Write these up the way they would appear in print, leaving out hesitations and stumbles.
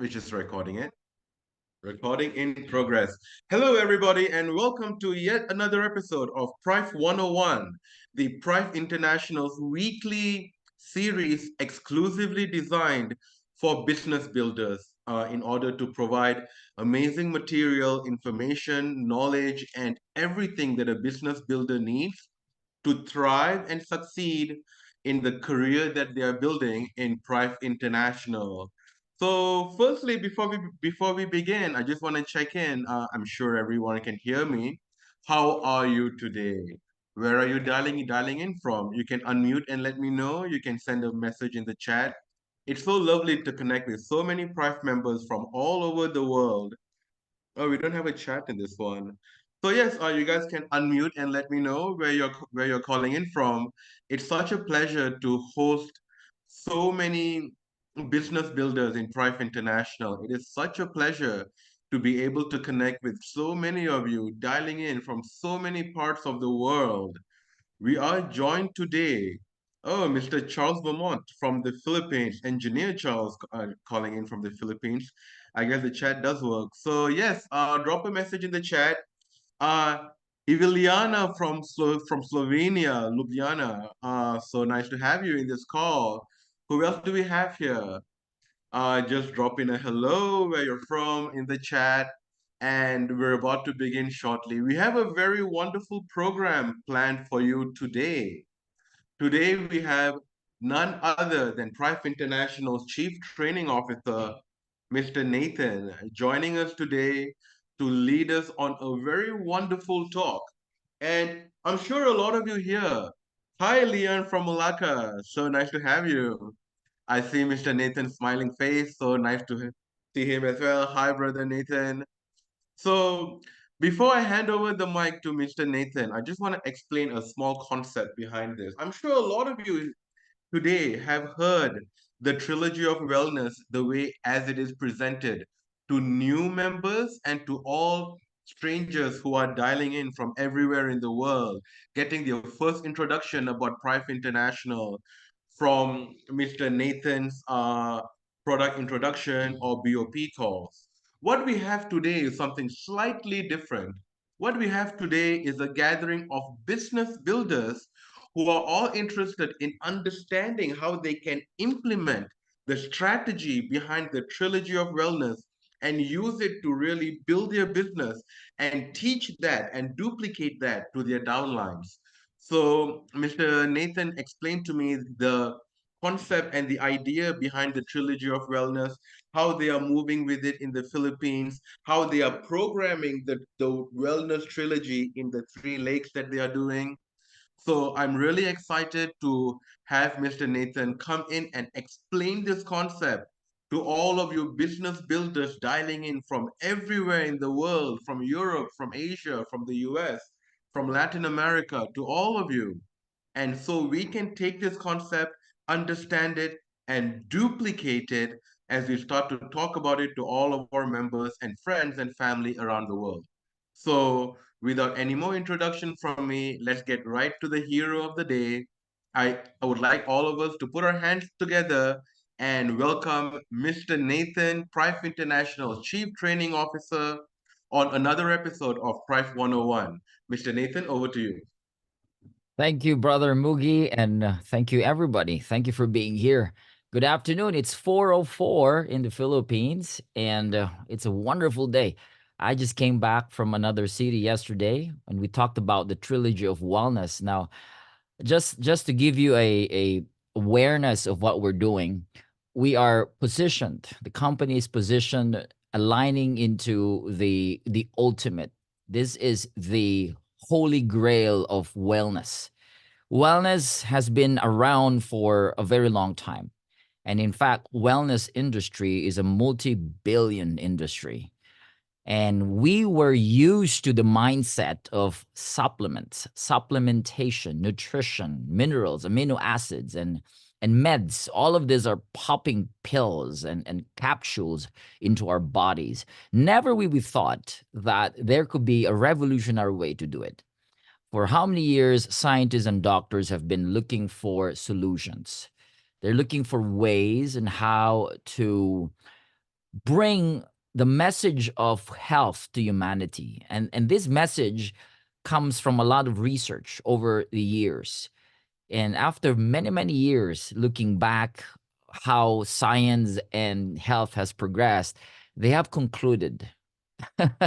which is recording it. Recording in progress. Hello, everybody, and welcome to yet another episode of PRIFE 101, the PRIFE International's weekly series exclusively designed for business builders in order to provide amazing material, information, knowledge, and everything that a business builder needs to thrive and succeed in the career that they are building in PRIFE International. So, firstly, before we begin, I just want to check in. I'm sure everyone can hear me. How are you today? Where are you dialing in from? You can unmute and let me know. You can send a message in the chat. It's so lovely to connect with so many PRIFE members from all over the world. Oh, we don't have a chat in this one. So yes, you guys can unmute and let me know where you're calling in from. It's such a pleasure to host so many business builders in Prife International. It is such a pleasure to be able to connect with so many of you dialing in from so many parts of the world. We are joined today. Oh, Mr. Charles Vermont from the Philippines, Engineer Charles calling in from the Philippines. I guess the chat does work. So yes, drop a message in the chat. Uh, Iviliana from Slovenia, Ljubljana. So nice to have you in this call. Who else do we have here? Just drop in a hello, where you're from in the chat, and we're about to begin shortly. We have a very wonderful program planned for you today. Today, we have none other than Prife International's Chief Training Officer, Mr. Nathan, joining us today to lead us on a very wonderful talk. And I'm sure a lot of you here. Hi, Leon from Malacca. So nice to have you. I see Mr. Nathan's smiling face. So nice to see him as well. Hi, brother Nathan. So, before I hand over the mic to Mr. Nathan, I just want to explain a small concept behind this. I'm sure a lot of you today have heard the Trilogy of Wellness the way as it is presented to new members and to all strangers who are dialing in from everywhere in the world, getting their first introduction about Prife International from Mr. Nathan's product introduction or BOP calls. What we have today is something slightly different. What we have today is a gathering of business builders who are all interested in understanding how they can implement the strategy behind the Trilogy of Wellness and use it to really build their business and teach that and duplicate that to their downlines. So, Mr. Nathan explained to me the concept and the idea behind the Trilogy of Wellness, how they are moving with it in the Philippines, how they are programming the Wellness Trilogy in the three lakes that they are doing. So I'm really excited to have Mr. Nathan come in and explain this concept to all of you business builders dialing in from everywhere in the world, from Europe, from Asia, from the US, from Latin America, to all of you. And so we can take this concept, understand it, and duplicate it as we start to talk about it to all of our members and friends and family around the world. So, without any more introduction from me, let's get right to the hero of the day. I would like all of us to put our hands together and welcome Mr. Nathan, Prife International Chief Training Officer, on another episode of Prife 101. Mr. Nathan, over to you. Thank you, Brother Mugi, and thank you, everybody. Thank you for being here. Good afternoon. It's 4:04 in the Philippines, and it's a wonderful day. I just came back from another city yesterday, and we talked about the Trilogy of Wellness. Now, just to give you a awareness of what we're doing, we are positioned. The company is positioned, aligning into the ultimate. This is the holy grail of wellness. Wellness has been around for a very long time. And in fact, wellness industry is a multi-billion industry. And we were used to the mindset of supplements, supplementation, nutrition, minerals, amino acids, and meds. All of these are popping pills and capsules into our bodies. Never we thought that there could be a revolutionary way to do it. For how many years scientists and doctors have been looking for solutions? They're looking for ways and how to bring the message of health to humanity. And this message comes from a lot of research over the years. And after many, many years looking back how science and health has progressed, they have concluded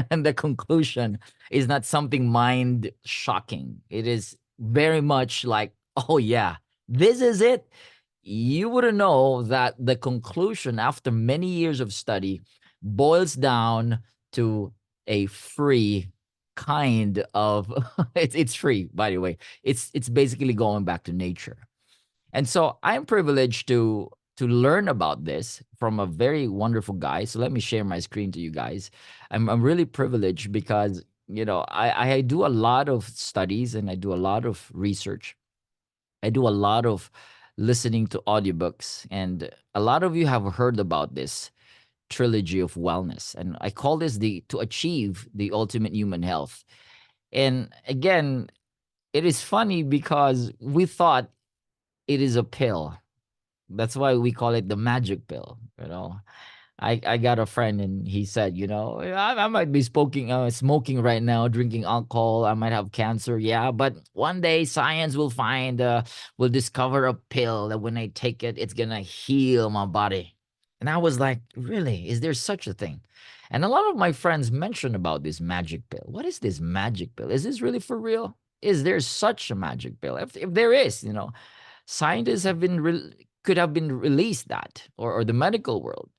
and the conclusion is not something mind shocking. It is very much like, oh, yeah, this is it. You wouldn't know that the conclusion, after many years of study, boils down to a free kind of it's free, by the way. It's basically going back to nature. And so I'm privileged to learn about this from a very wonderful guy. So let me share my screen to you guys. I'm really privileged because I do a lot of studies and I do a lot of research. I do a lot of listening to audiobooks, and a lot of you have heard about this trilogy of wellness. And I call this the to achieve the ultimate human health. And again, it is funny because we thought it is a pill. That's why we call it the magic pill. I got a friend and he said, I might be smoking right now, drinking alcohol. I might have cancer. Yeah, but one day science will discover a pill that when I take it, it's gonna heal my body. And I was like, really? Is there such a thing? And a lot of my friends mentioned about this magic pill. What is this magic pill? Is this really for real? Is there such a magic pill? If there is, scientists could have been released that, or the medical world,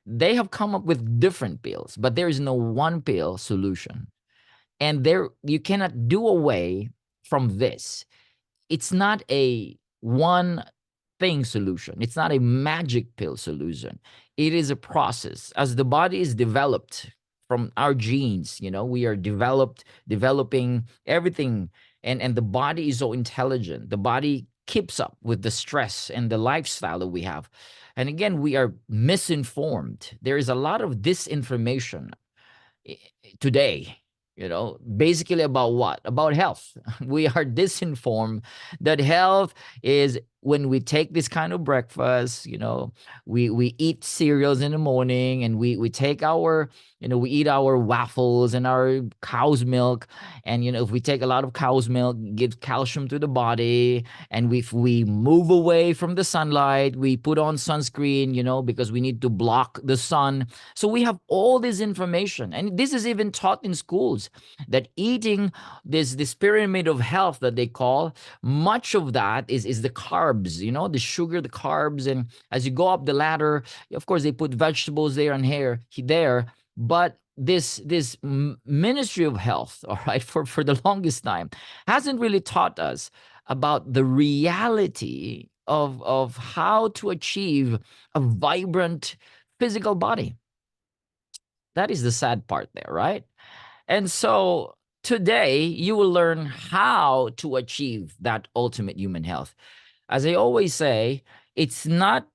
they have come up with different pills, but there is no one pill solution. And there you cannot do away from this. It's not a one thing solution. It's not a magic pill solution. It is a process. As the body is developed from our genes, we are developing everything, and the body is so intelligent. The body keeps up with the stress and the lifestyle that we have. And again, we are misinformed. There is a lot of disinformation today, basically about what? About health. We are disinformed that health is when we take this kind of breakfast, we eat cereals in the morning, and we take our, we eat our waffles and our cow's milk. And, if we take a lot of cow's milk, it gives calcium to the body. And if we move away from the sunlight, we put on sunscreen, because we need to block the sun. So we have all this information. And this is even taught in schools, that eating this pyramid of health that they call, much of that is the carbs, the sugar, the carbs. And as you go up the ladder, of course, they put vegetables there and here, there. But this ministry of health, all right, for the longest time, hasn't really taught us about the reality of how to achieve a vibrant physical body. That is the sad part there, right? And so today you will learn how to achieve that ultimate human health. As I always say, it's not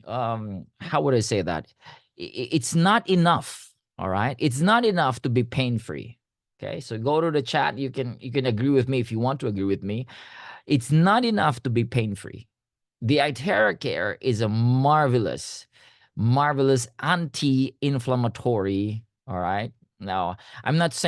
how would I say that? It's not enough, all right? It's not enough to be pain-free. Okay? So go to the chat, you can agree with me if you want to agree with me. It's not enough to be pain-free. The Itera Care is a marvelous, marvelous anti-inflammatory. All right. Now, I'm not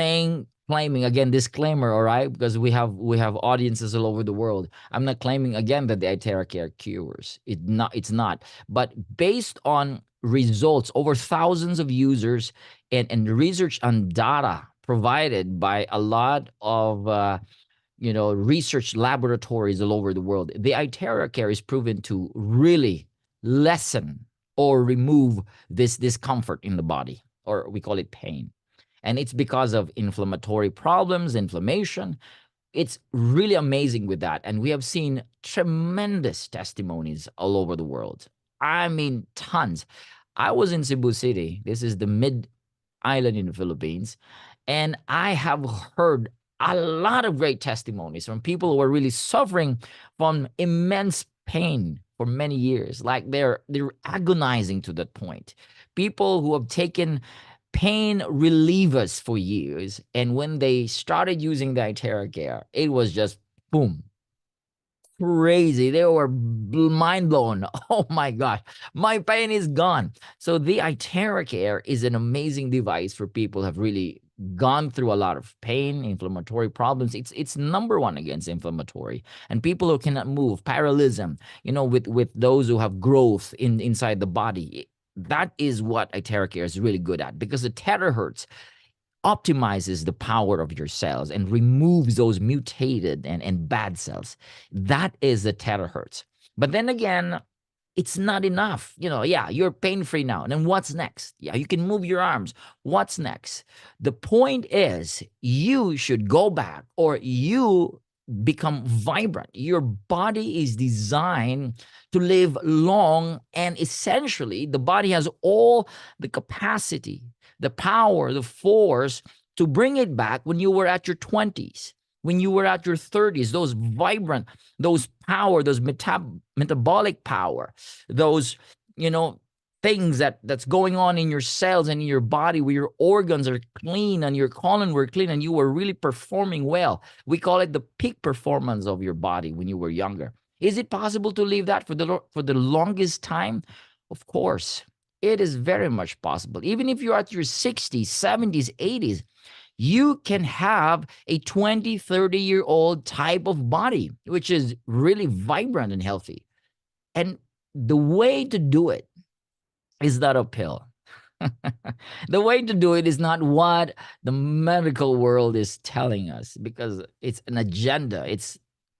claiming again, disclaimer, all right, because we have audiences all over the world. I'm not claiming again that the Itera Care cures. It's not. But based on results over thousands of users and research and data provided by a lot of research laboratories all over the world, the Itera Care is proven to really lessen or remove this discomfort in the body, or we call it pain. And it's because of inflammatory problems, inflammation. It's really amazing with that. And we have seen tremendous testimonies all over the world. I mean, tons. I was in Cebu City. This is the mid island in the Philippines. And I have heard a lot of great testimonies from people who are really suffering from immense pain for many years. Like they're agonizing to that point. People who have taken pain relievers for years, and when they started using the Itera Care, it was just boom, crazy. They were mind blown. Oh my gosh, my pain is gone. So the Iteracare is an amazing device for people who have really gone through a lot of pain, inflammatory problems. It's number one against inflammatory, and people who cannot move, parallelism. With those who have growth inside the body. That is what Iteracare is really good at, because the terahertz optimizes the power of your cells and removes those mutated and bad cells. That is the terahertz. But then again, it's not enough. Yeah, you're pain free now. And then what's next? Yeah, you can move your arms. What's next? The point is, you should go back, or you become vibrant. Your body is designed to live long, and essentially, the body has all the capacity, the power, the force to bring it back when you were at your 20s, when you were at your 30s, those vibrant, those power, those metabolic power, those, things that's going on in your cells and in your body, where your organs are clean and your colon were clean and you were really performing well. We call it the peak performance of your body when you were younger. Is it possible to live that for the longest time? Of course, it is very much possible. Even if you're at your 60s, 70s, 80s, you can have a 20, 30-year-old type of body, which is really vibrant and healthy. And the way to do it is not a pill. The way to do it is not what the medical world is telling us, because it's an agenda.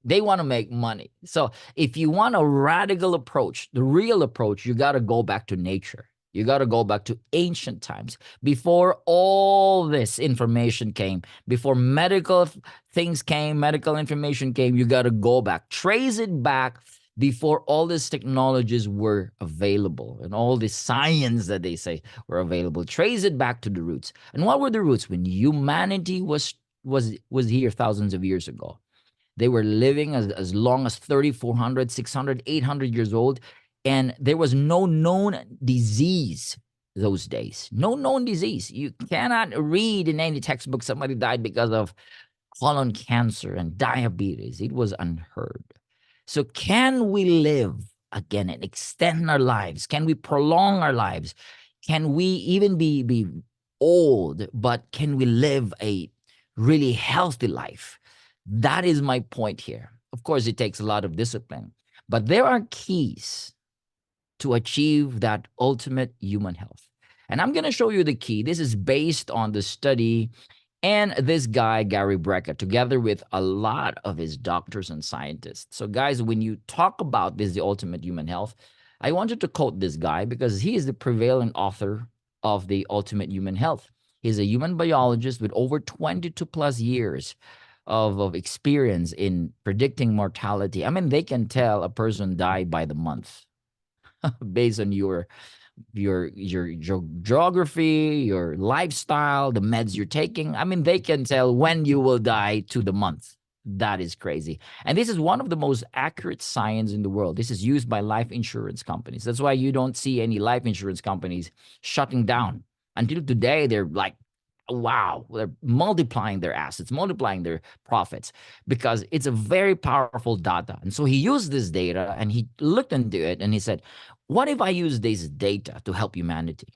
They want to make money. So if you want a radical approach, the real approach, you got to go back to nature. You got to go back to ancient times, before all this information came, before medical things came, medical information came. You got to go back, trace it back before all these technologies were available and all the science that they say were available. Trace it back to the roots. And what were the roots? When humanity was here thousands of years ago, they were living as long as 30, 400, 600, 800 years old. And there was no known disease those days. No known disease. You cannot read in any textbook somebody died because of colon cancer and diabetes. It was unheard. So can we live again and extend our lives? Can we prolong our lives? Can we even be old, but can we live a really healthy life? That is my point here. Of course, it takes a lot of discipline, but there are keys to achieve that ultimate human health. And I'm going to show you the key. This is based on the study and this guy, Gary Brecka, together with a lot of his doctors and scientists. So guys, when you talk about this, the ultimate human health, I wanted to quote this guy because he is the prevalent author of the ultimate human health. He's a human biologist with over 22 plus years of experience in predicting mortality. I mean, they can tell a person died by the month based on your geography, your lifestyle, the meds you're taking. I mean, they can tell when you will die to the month. That is crazy. And this is one of the most accurate science in the world. This is used by life insurance companies. That's why you don't see any life insurance companies shutting down. Until today, they're like, wow, they're multiplying their assets, multiplying their profits, because it's a very powerful data. And so he used this data and he looked into it and he said, what if I use this data to help humanity?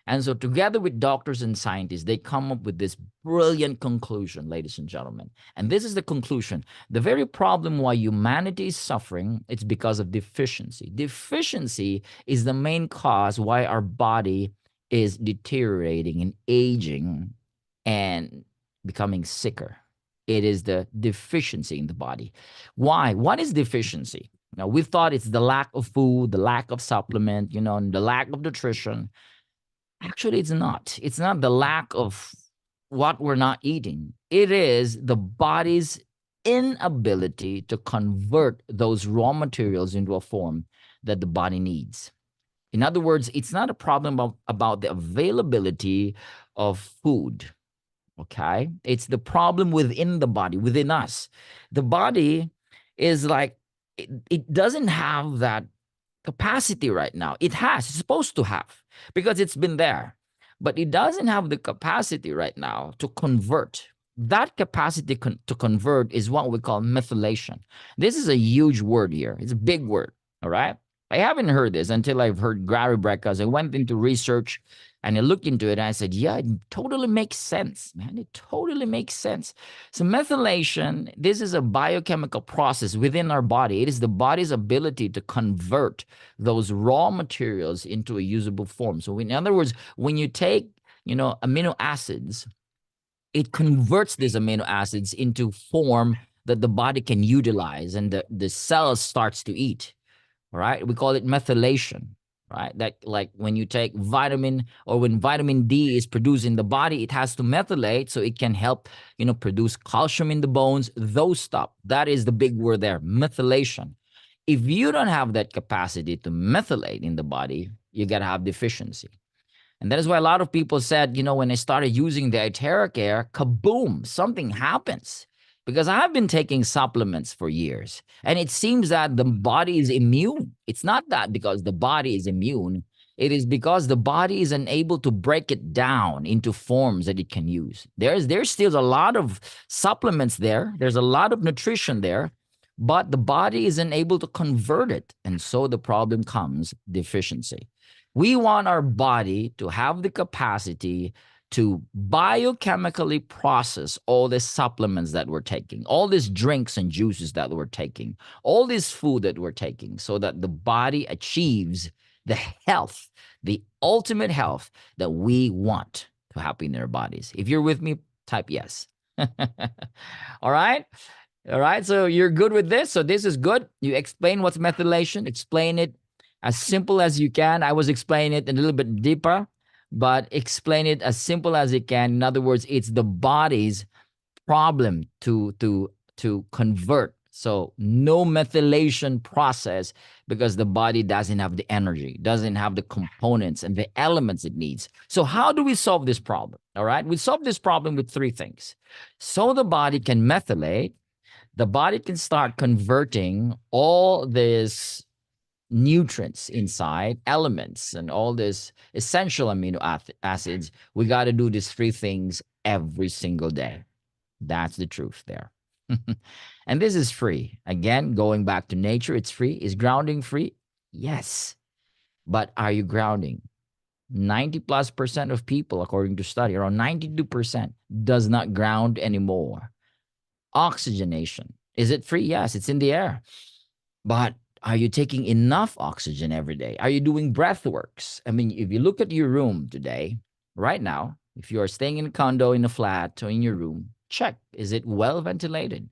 And so together with doctors and scientists, they come up with this brilliant conclusion, ladies and gentlemen. And this is the conclusion. The very problem why humanity is suffering, it's because of deficiency. Deficiency is the main cause why our body is deteriorating and aging and becoming sicker. It is the deficiency in the body. Why? What is deficiency? Now, we thought it's the lack of food, the lack of supplement, and the lack of nutrition. Actually, it's not. It's not the lack of what we're not eating. It is the body's inability to convert those raw materials into a form that the body needs. In other words, it's not a problem about the availability of food, okay? It's the problem within the body, within us. The body is like, it doesn't have that capacity right now. It's supposed to have, because it's been there. But it doesn't have the capacity right now to convert. That capacity to convert is what we call methylation. This is a huge word here. It's a big word. All right. I haven't heard this until I've heard Gary Brecka's. I went into research and I looked into it and I said, yeah, it totally makes sense, man. It totally makes sense. So, methylation, this is a biochemical process within our body. It is the body's ability to convert those raw materials into a usable form. So, in other words, when you take, amino acids, it converts these amino acids into form that the body can utilize and the cell starts to eat. All right. We call it methylation, right? That, like, when you take vitamin, or when vitamin D is produced in the body, it has to methylate so it can help, produce calcium in the bones, those stuff. That is the big word there, methylation. If you don't have that capacity to methylate in the body, you got to have deficiency. And that is why a lot of people said, when I started using the Iteric Air, kaboom, something happens. Because I've been taking supplements for years, and it seems that the body is immune. It's not that because the body is immune. It is because the body is unable to break it down into forms that it can use. There's still a lot of supplements there. There's a lot of nutrition there, but the body is unable to convert it. And so the problem comes, deficiency. We want our body to have the capacity to biochemically process all the supplements that we're taking, all these drinks and juices that we're taking, all this food that we're taking, so that the body achieves the health, the ultimate health that we want to happen in our bodies. If you're with me, type yes. All right. All right. So you're good with this. So this is good. You explain what's methylation, explain it as simple as you can. I was explaining it a little bit deeper, but explain it as simple as you can. In other words, it's the body's problem to convert. So no methylation process, because the body doesn't have the energy, doesn't have the components and the elements it needs. So how do we solve this problem? All right. We solve this problem with three things. So the body can methylate, the body can start converting all this nutrients inside, elements, and all this essential amino acids. We got to do these three things every single day. That's the truth there. And this is free. Again, going back to nature, it's free. Is grounding free? Yes. But are you grounding? 90+% of people, according to study, around 92% does not ground anymore. Oxygenation. Is it free? Yes, it's in the air. But are you taking enough oxygen every day? Are you doing breath works? I mean, if you look at your room today, right now, if you are staying in a condo, in a flat, or in your room, check. Is it well ventilated?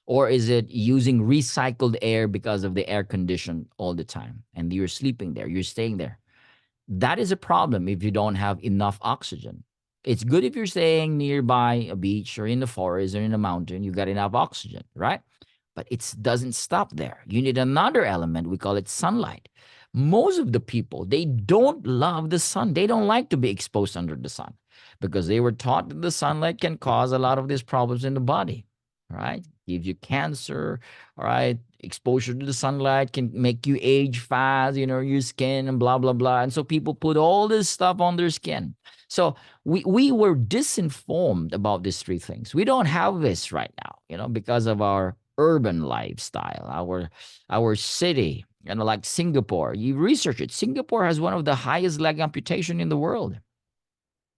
Or is it using recycled air because of the air condition all the time? And you're sleeping there, you're staying there. That is a problem if you don't have enough oxygen. It's good if you're staying nearby a beach or in the forest or in a mountain, you got enough oxygen, right? But it doesn't stop there. You need another element. We call it sunlight. Most of the people, they don't love the sun. They don't like to be exposed under the sun because they were taught that the sunlight can cause a lot of these problems in the body, right? Gives you cancer, all right? Exposure to the sunlight can make you age fast, your skin and blah, blah, blah. And so people put all this stuff on their skin. So we were disinformed about these three things. We don't have this right now, because of our urban lifestyle, our city, like Singapore. You research it. Singapore has one of the highest leg amputation in the world.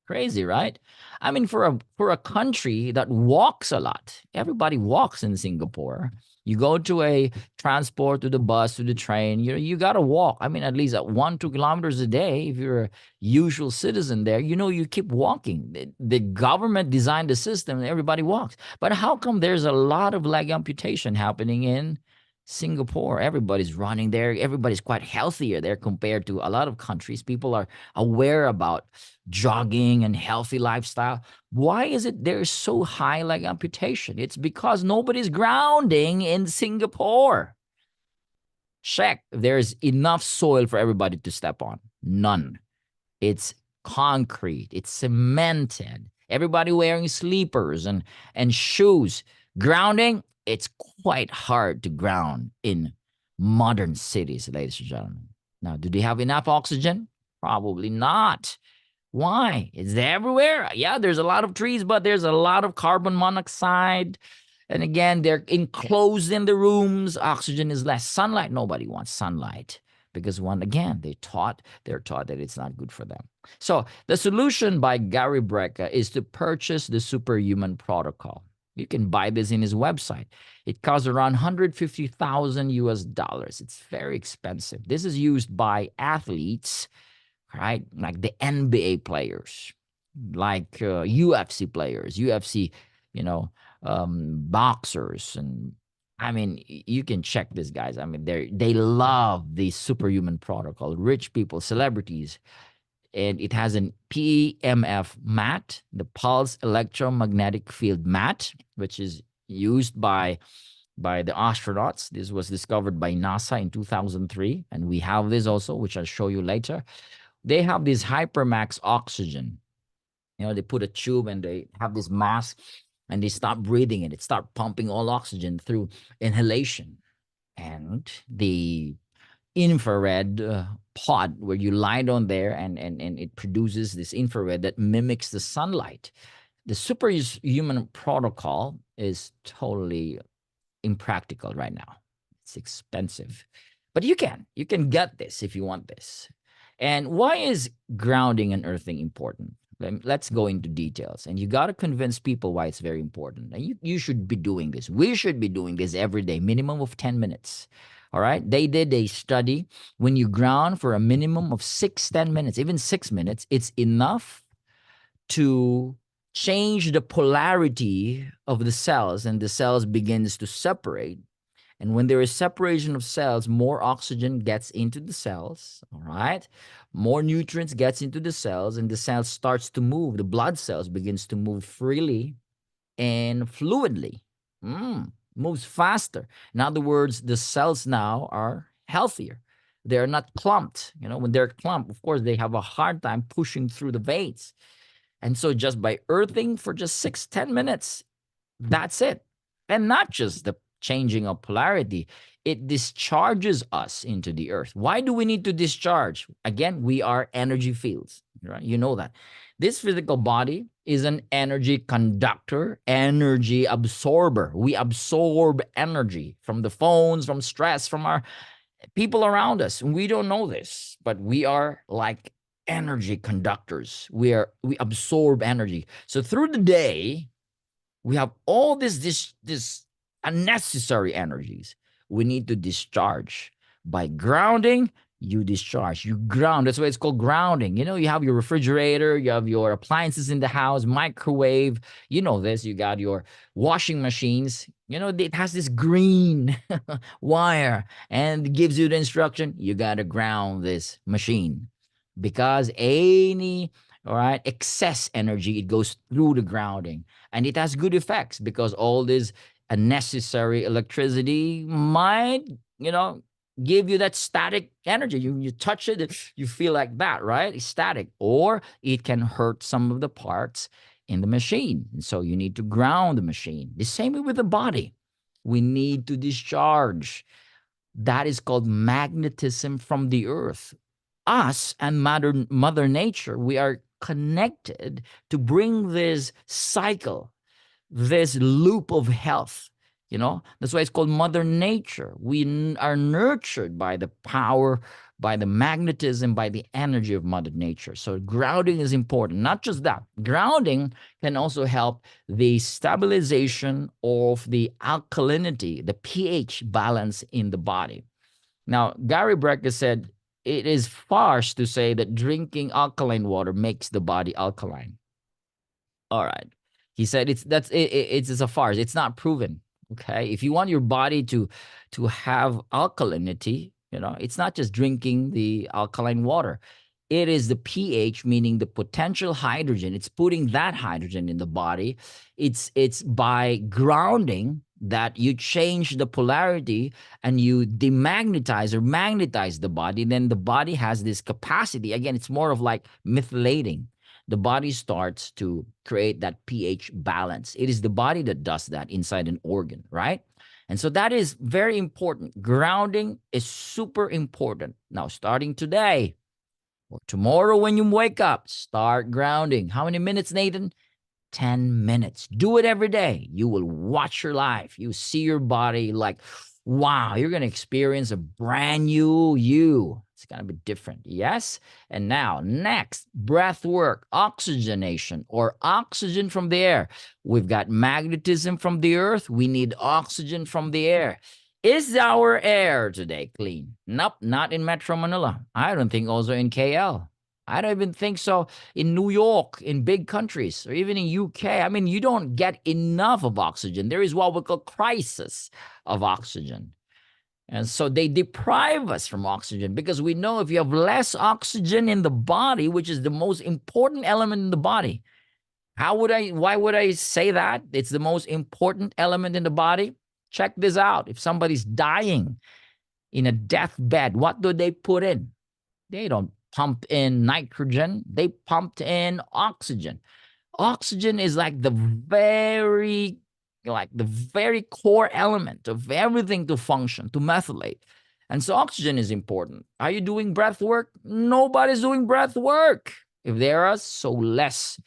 Crazy, right? I mean, for a country that walks a lot, everybody walks in Singapore. You go to a transport, to the bus, to the train, you got to walk. I mean, at least at 1-2 kilometers a day. If you're a usual citizen there, you keep walking. The government designed the system and everybody walks. But how come there's a lot of leg amputation happening in Singapore? Everybody's running there. Everybody's quite healthier there compared to a lot of countries. People are aware about jogging and healthy lifestyle. Why is it there's so high leg amputation? It's because nobody's grounding in Singapore. Check. There's enough soil for everybody to step on. None. It's concrete. It's cemented. Everybody wearing sleepers and shoes. Grounding, it's quite hard to ground in modern cities, ladies and gentlemen. Now, do they have enough oxygen? Probably not. Why? It's everywhere. Yeah, there's a lot of trees, but there's a lot of carbon monoxide. And again, they're enclosed in the rooms. Oxygen is less. Sunlight, nobody wants sunlight because one, again, they're taught that it's not good for them. So the solution by Gary Brecka is to purchase the Superhuman Protocol. You can buy this in his website. It costs around 150,000 US dollars. It's very expensive. This is used by athletes, right? Like the NBA players, like UFC players, UFC, you know, boxers, and I mean, you can check these guys. I mean, they love the Superhuman Protocol. Rich people, celebrities, and it has an PEMF mat, the pulse electromagnetic field mat, which is used by the astronauts. This was discovered by NASA in 2003, and we have this also, which I'll show you later. They have this hypermax oxygen. They put a tube and they have this mask and they stop breathing it. It start pumping all oxygen through inhalation. And the infrared pod where you lie down there and it produces this infrared that mimics the sunlight. The Superhuman Protocol is totally impractical right now. It's expensive. But you can get this if you want this. And why is grounding and earthing important? Let's go into details. And you got to convince people why it's very important. And you should be doing this. We should be doing this every day, minimum of 10 minutes. All right. They did a study. When you ground for a minimum of 10 minutes, even 6 minutes, it's enough to change the polarity of the cells, and the cells begins to separate. And when there is separation of cells, more oxygen gets into the cells, all right? More nutrients gets into the cells, and the cells starts to move. The blood cells begins to move freely and fluidly. Moves faster. In other words, the cells now are healthier. They're not clumped. When they're clumped, of course, they have a hard time pushing through the veins. And so just by earthing for just 10 minutes, that's it. And not just the changing of polarity, it discharges us into the earth. Why do we need to discharge? Again, we are energy fields, right? You know that. This physical body is an energy conductor, energy absorber. We absorb energy from the phones, from stress, from our people around us. We don't know this, but we are like energy conductors. We absorb energy. So through the day, we have all this unnecessary energies. We need to discharge. By grounding, you discharge. You ground. That's why it's called grounding. You have your refrigerator, you have your appliances in the house, microwave. You know this. You got your washing machines. It has this green wire and gives you the instruction. You got to ground this machine because any excess energy, it goes through the grounding, and it has good effects because all this unnecessary electricity might give you that static energy. You touch it, you feel like that, right? It's static, or it can hurt some of the parts in the machine, and so you need to ground the machine. The same way with the body, we need to discharge. That is called magnetism from the earth. Us and Mother Nature, we are connected to bring this cycle, this loop of health. That's why it's called Mother Nature. We are nurtured by the power, by the magnetism, by the energy of Mother Nature. So grounding is important. Not just that, grounding can also help the stabilization of the alkalinity, the pH balance in the body. Now, Gary Brecka said, it is farce to say that drinking alkaline water makes the body alkaline. All right. He said it's a farce. It's not proven. Okay. If you want your body to have alkalinity, it's not just drinking the alkaline water. It is the pH, meaning the potential hydrogen. It's putting that hydrogen in the body. It's by grounding that you change the polarity and you demagnetize or magnetize the body. Then the body has this capacity. Again, it's more of like methylating. The body starts to create that pH balance. It is the body that does that inside an organ, right? And so that is very important. Grounding is super important. Now, starting today, Or tomorrow when you wake up, start grounding. How many minutes, Nathan? 10 minutes. Do it every day. You will watch your life. You see your body like, wow, you're going to experience a brand new you. It's going to be different. Yes. And now, next, breath work, oxygenation or oxygen from the air. We've got magnetism from the earth. We need oxygen from the air. Is our air today clean? Nope, not in Metro Manila. I don't think also in KL. I don't even think so in New York, in big countries, or even in UK. I mean, you don't get enough of oxygen. There is what we call crisis of oxygen. And so they deprive us from oxygen because we know if you have less oxygen in the body, which is the most important element in the body, why would I say that? It's the most important element in the body. Check this out. If somebody's dying in a deathbed, what do they put in? They don't pump in nitrogen, they pumped in oxygen. Oxygen is like the very core element of everything to function, to methylate. And so oxygen is important. Are you doing breath work? Nobody's doing breath work. If there are, so less.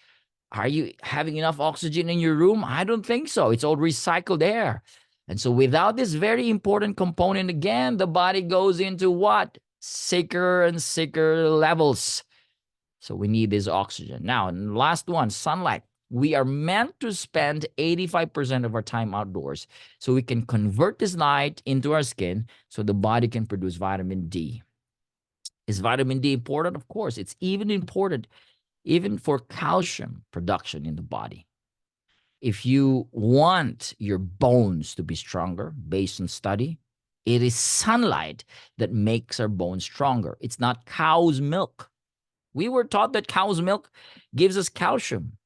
Are you having enough oxygen in your room? I don't think so. It's all recycled air. And so without this very important component, again, the body goes into what? Sicker and sicker levels. So we need this oxygen. Now, and last one, sunlight. We are meant to spend 85% of our time outdoors so we can convert this light into our skin so the body can produce vitamin D. Is vitamin D important? Of course. It's even important even for calcium production in the body. If you want your bones to be stronger, based on study, it is sunlight that makes our bones stronger. It's not cow's milk. We were taught that cow's milk gives us calcium.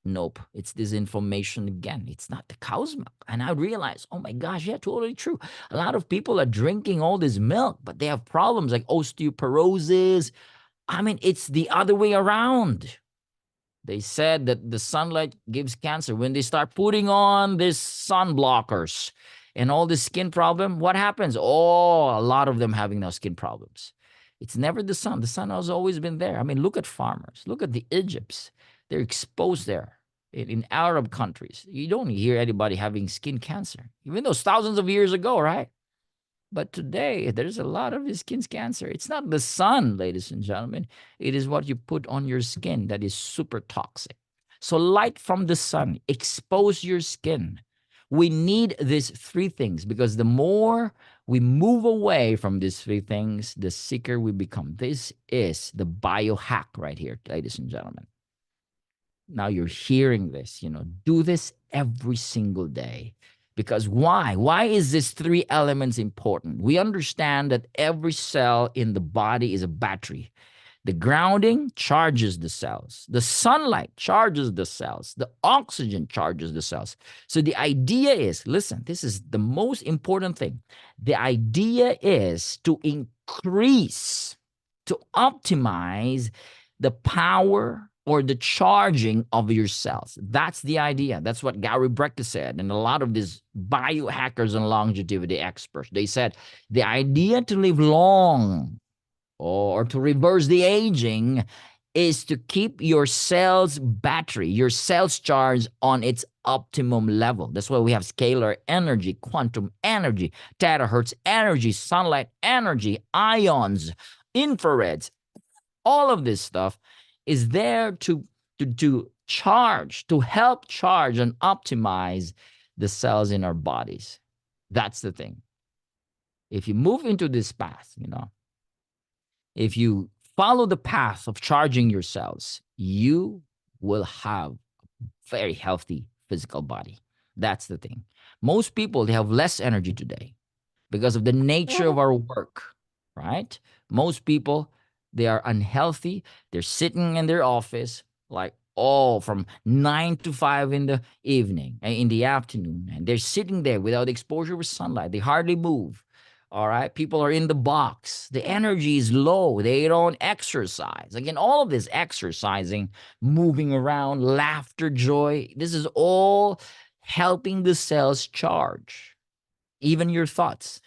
Nope, it's disinformation again. It's not the cow's milk. And I realized, oh my gosh, yeah, totally true. A lot of people are drinking all this milk, but they have problems like osteoporosis. I mean, it's the other way around. They said that the sunlight gives cancer. When they start putting on these sun blockers and all this skin problem, what happens? Oh, a lot of them having now skin problems. It's never the sun. The sun has always been there. I mean, look at farmers. Look at the Egypts. They're exposed there in Arab countries. You don't hear anybody having skin cancer, even though it's thousands of years ago, right? But today, there's a lot of skin cancer. It's not the sun, ladies and gentlemen. It is what you put on your skin that is super toxic. So light from the sun, expose your skin. We need these three things because the more we move away from these three things, the sicker we become. This is the biohack right here, ladies and gentlemen. Now you're hearing this, do this every single day. Because why? Why is this three elements important? We understand that every cell in the body is a battery. The grounding charges the cells. The sunlight charges the cells. The oxygen charges the cells. So the idea is, listen, this is the most important thing. The idea is to increase, to optimize the power or the charging of your cells. That's the idea. That's what Gary Brecka said. And a lot of these biohackers and longevity experts, they said the idea to live long or to reverse the aging is to keep your cells battery, your cells charged on its optimum level. That's why we have scalar energy, quantum energy, terahertz energy, sunlight energy, ions, infrareds. All of this stuff is there to charge, to help charge and optimize the cells in our bodies. That's the thing. If you move into this path, if you follow the path of charging your cells, you will have a very healthy physical body. That's the thing. Most people, they have less energy today because of the nature of our work, right? Most people, they are unhealthy. They're sitting in their office like from 9 to 5 in the evening, in the afternoon. And they're sitting there without exposure with sunlight. They hardly move. All right. People are in the box. The energy is low. They don't exercise. Again, all of this exercising, moving around, laughter, joy, this is all helping the cells charge. Even your thoughts.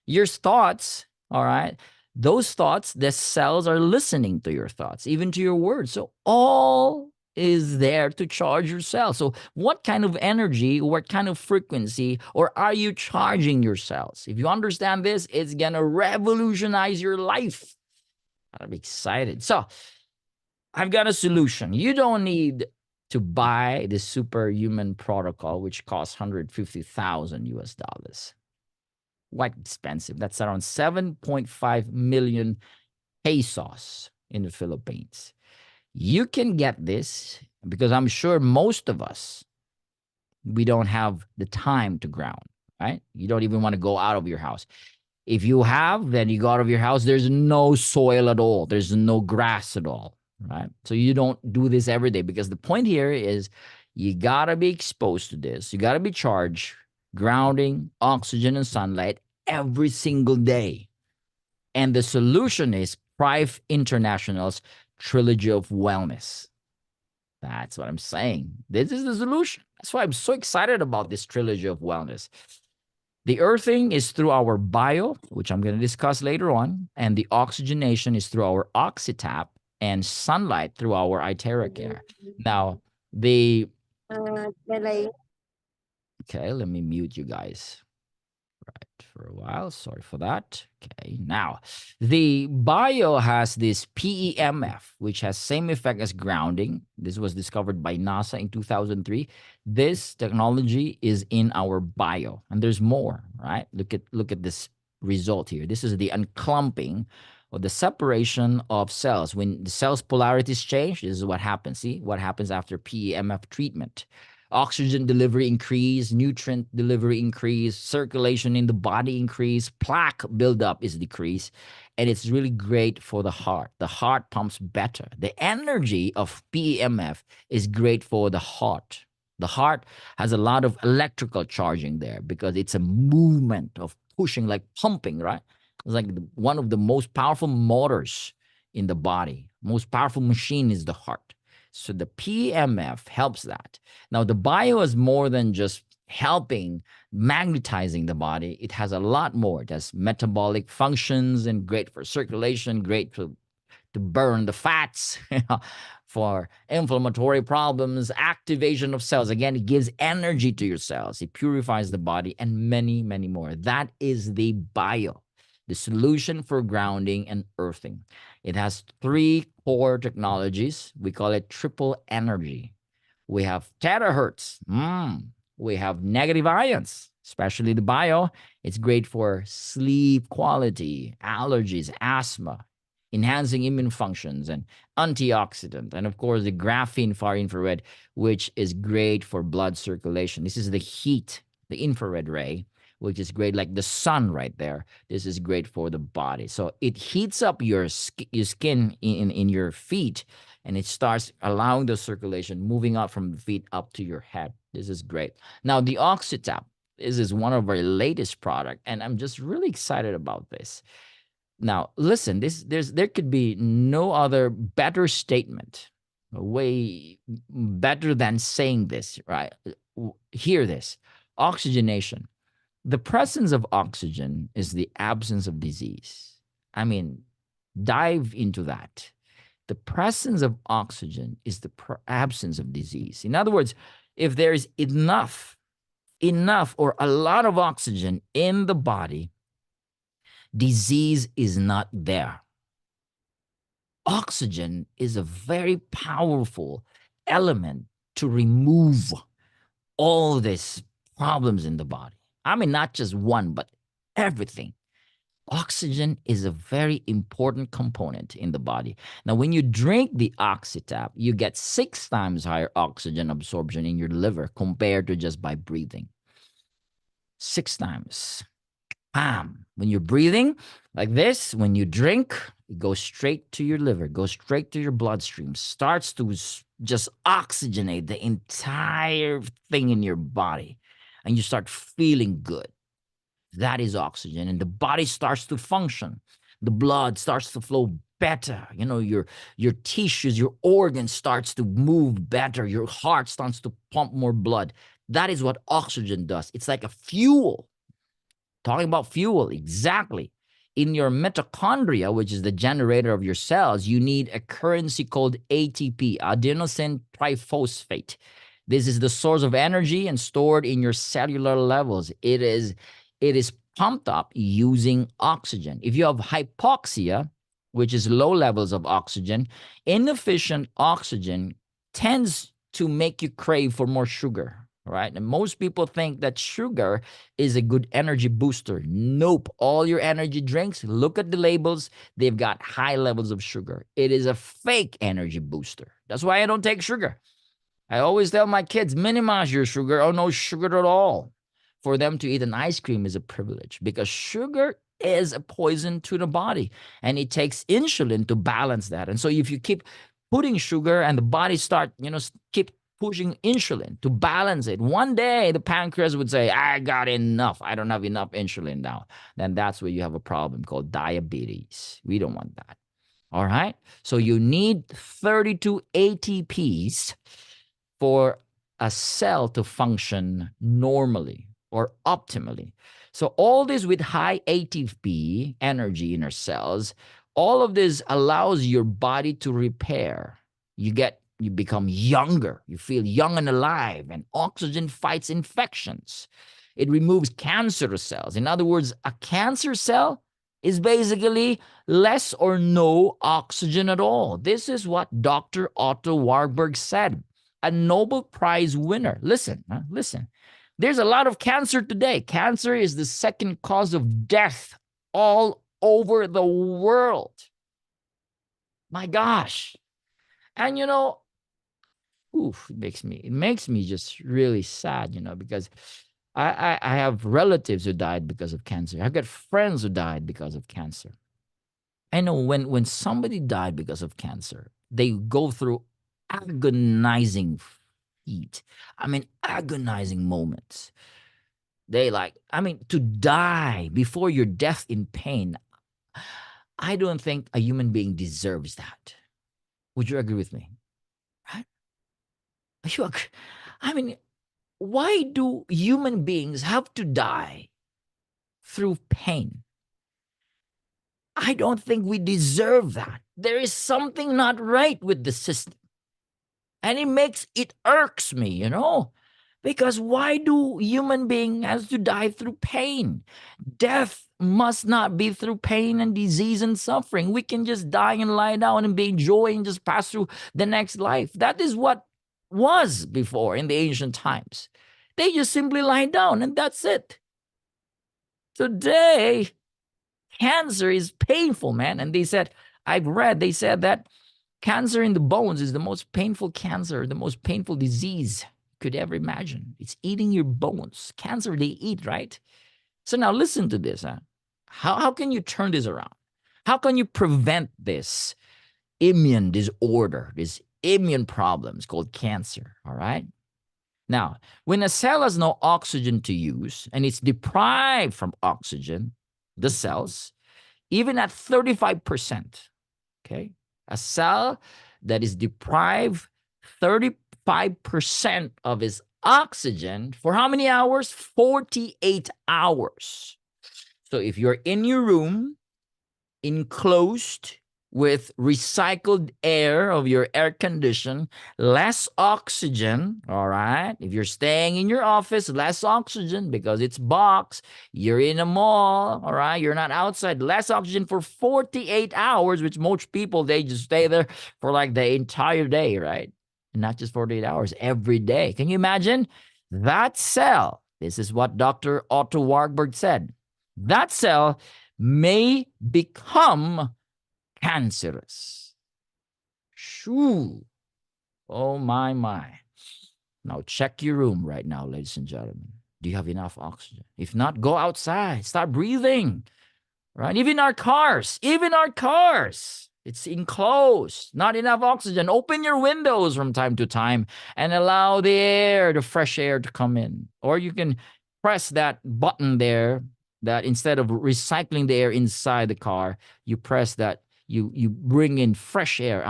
Your thoughts, all right, Those thoughts, the cells are listening to your thoughts, even to your words. So all is there to charge your cells. So what kind of energy, what kind of frequency, or are you charging your cells? If you understand this, it's gonna revolutionize your life. I'm excited. So I've got a solution. You don't need to buy the superhuman protocol, which costs 150,000 US dollars. Quite expensive. That's around 7.5 million pesos in the Philippines. You can get this because I'm sure most of us, we don't have the time to ground, right? You don't even want to go out of your house. If you have, then you go out of your house, there's no soil at all. There's no grass at all, right? So you don't do this every day because the point here is you got to be exposed to this. You got to be charged, grounding, oxygen, and sunlight every single day. And the solution is PRIFE International's Trilogy of Wellness. That's what I'm saying. This is the solution. That's why I'm so excited about this Trilogy of Wellness. The earthing is through our bio, which I'm going to discuss later on, and the oxygenation is through our oxytap, and sunlight through our Iteracare. Now, the okay, let me mute you guys for a while. Sorry for that. Okay, now the bio has this PEMF, which has same effect as grounding. This was discovered by NASA in 2003. This technology is in our bio, and there's more. Right? Look at this result here. This is the unclumping or the separation of cells. When the cells polarities change, this is what happens. See what happens after PEMF treatment. Oxygen delivery increase, nutrient delivery increase, circulation in the body increase, plaque buildup is decreased, and it's really great for the heart. The heart pumps better. The energy of PEMF is great for the heart. The heart has a lot of electrical charging there because it's a movement of pushing, like pumping, right? It's like one of the most powerful motors in the body. Most powerful machine is the heart. So the PMF helps that. Now, the bio is more than just helping magnetizing the body. It has a lot more. It has metabolic functions and great for circulation, great to burn the fats, for inflammatory problems, activation of cells. Again, it gives energy to your cells. It purifies the body and many, many more. That is the bio, the solution for grounding and earthing. It has 3 core technologies. We call it triple energy. We have terahertz. We have negative ions, especially the bio. It's great for sleep quality, allergies, asthma, enhancing immune functions, and antioxidant. And of course, the graphene far infrared, which is great for blood circulation. This is the heat, the infrared ray, which is great, like the sun right there. This is great for the body. So it heats up your skin in your feet, and it starts allowing the circulation moving up from the feet up to your head. This is great. Now, the Oxytap, this is one of our latest product, and I'm just really excited about this. Now, listen, there could be no other better statement, way better than saying this, right? Hear this. Oxygenation. The presence of oxygen is the absence of disease. I mean, dive into that. The presence of oxygen is the absence of disease. In other words, if there is enough or a lot of oxygen in the body, disease is not there. Oxygen is a very powerful element to remove all these problems in the body. I mean, not just one, but everything. Oxygen is a very important component in the body. Now, when you drink the Oxytap, you get 6 times higher oxygen absorption in your liver compared to just by breathing. 6 times. When you're breathing like this, when you drink, it goes straight to your liver, goes straight to your bloodstream, starts to just oxygenate the entire thing in your body, and you start feeling good. That is oxygen, and the body starts to function. The blood starts to flow better. You know, your tissues, your organs starts to move better. Your heart starts to pump more blood. That is what oxygen does. It's like a fuel. Talking about fuel, exactly. in your mitochondria, which is the generator of your cells, you need a currency called ATP, adenosine triphosphate. This is the source of energy and stored in your cellular levels. It is pumped up using oxygen. If you have hypoxia, which is low levels of oxygen, inefficient oxygen tends to make you crave for more sugar, right? And most people think that sugar is a good energy booster. Nope. All your energy drinks, look at the labels, they've got high levels of sugar. It is a fake energy booster. That's why I don't take sugar. I always tell my kids, minimize your sugar or no sugar at all. For them to eat an ice cream is a privilege because sugar is a poison to the body and it takes insulin to balance that. And so if you keep putting sugar and the body keep pushing insulin to balance it, one day the pancreas would say, I got enough. I don't have enough insulin now. Then that's where you have a problem called diabetes. We don't want that. All right. So you need 32 ATPs for a cell to function normally or optimally. So all this with high ATP energy in our cells, all of this allows your body to repair. You become younger, you feel young and alive, and oxygen fights infections. It removes cancerous cells. In other words, a cancer cell is basically less or no oxygen at all. This is what Dr. Otto Warburg said, a Nobel Prize winner. Listen. There's a lot of cancer today. Cancer is the second cause of death all over the world. My gosh. And it makes me just really sad, because I have relatives who died because of cancer. I've got friends who died because of cancer. I know when somebody died because of cancer, they go through agonizing heat. Agonizing moments. To die before your death in pain, I don't think a human being deserves that. Would you agree with me? Right? Are you agree? Why do human beings have to die through pain? I don't think we deserve that. There is something not right with the system. And it irks me, because why do human being has to die through pain? Death must not be through pain and disease and suffering. We can just die and lie down and be joy and just pass through the next life. That is what was before in the ancient times. They just simply lie down and that's it. Today, cancer is painful, man. And they said that cancer in the bones is the most painful cancer, the most painful disease you could ever imagine. It's eating your bones. Cancer they eat, right? So now listen to this. How can you turn this around? How can you prevent this immune disorder, this immune problems called cancer, all right? Now, when a cell has no oxygen to use and it's deprived from oxygen, the cells, even at 35%, okay? A cell that is deprived 35% of its oxygen for how many hours? 48 hours. So if you're in your room, enclosed with recycled air of your air condition, less oxygen, all right? If you're staying in your office, less oxygen because it's box. You're in a mall, all right? You're not outside, less oxygen for 48 hours, which most people, they just stay there for like the entire day, right? And not just 48 hours, every day. Can you imagine? That cell, this is what Dr. Otto Warburg said, that cell may become cancerous. Shoo. Oh, my. Now check your room right now, ladies and gentlemen. Do you have enough oxygen? If not, go outside. Start breathing. Right? Even our cars. It's enclosed. Not enough oxygen. Open your windows from time to time and allow the fresh air to come in. Or you can press that button there that instead of recycling the air inside the car, you press that, you bring in fresh air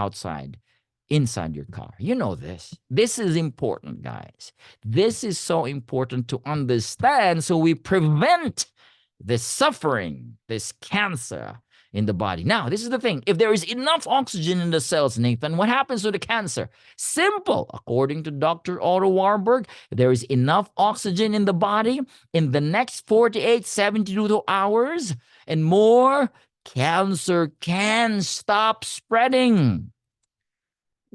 inside your car. You know this. This is important, guys. This is so important to understand so we prevent this suffering, this cancer in the body. Now, this is the thing. If there is enough oxygen in the cells, Nathan, what happens to the cancer? Simple. According to Dr. Otto Warburg, if there is enough oxygen in the body in the next 48, 72 hours and more, cancer can stop spreading.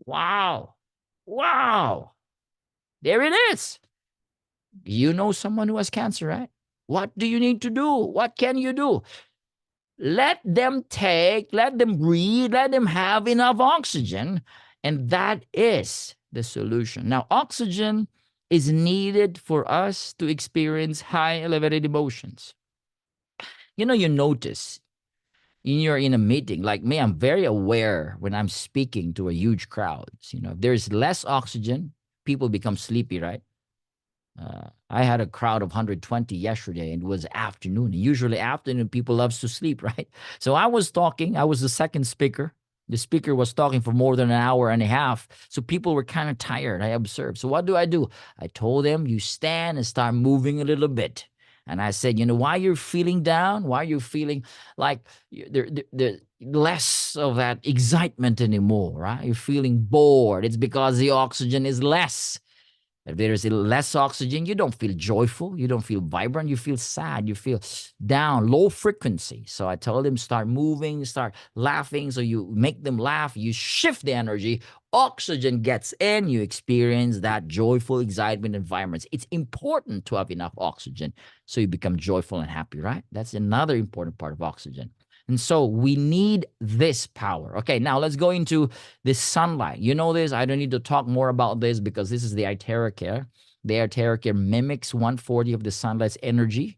Wow. Wow. There it is. You know someone who has cancer, right? What do you need to do? What can you do? Let them let them breathe, let them have enough oxygen. And that is the solution. Now, oxygen is needed for us to experience high elevated emotions. You notice when you're in a meeting, like me, I'm very aware when I'm speaking to a huge crowd. If there's less oxygen, people become sleepy, right? I had a crowd of 120 yesterday, and it was afternoon. And usually afternoon, people loves to sleep, right? So I was talking. I was the second speaker. The speaker was talking for more than an hour and a half. So people were kind of tired, I observed. So what do? I told them, you stand and start moving a little bit. And I said, why you're feeling down? Why you're feeling like there less of that excitement anymore, right? You're feeling bored. It's because the oxygen is less. If there is less oxygen, you don't feel joyful. You don't feel vibrant. You feel sad. You feel down, low frequency. So I told him, start moving, start laughing. So you make them laugh. You shift the energy. Oxygen gets in. You experience that joyful excitement environments. It's important to have enough oxygen so you become joyful and happy, right? That's another important part of oxygen. And so we need this power. Okay, now let's go into the sunlight. You know this. I don't need to talk more about this because this is the Iteracare. The Iteracare mimics 140 of the sunlight's energy.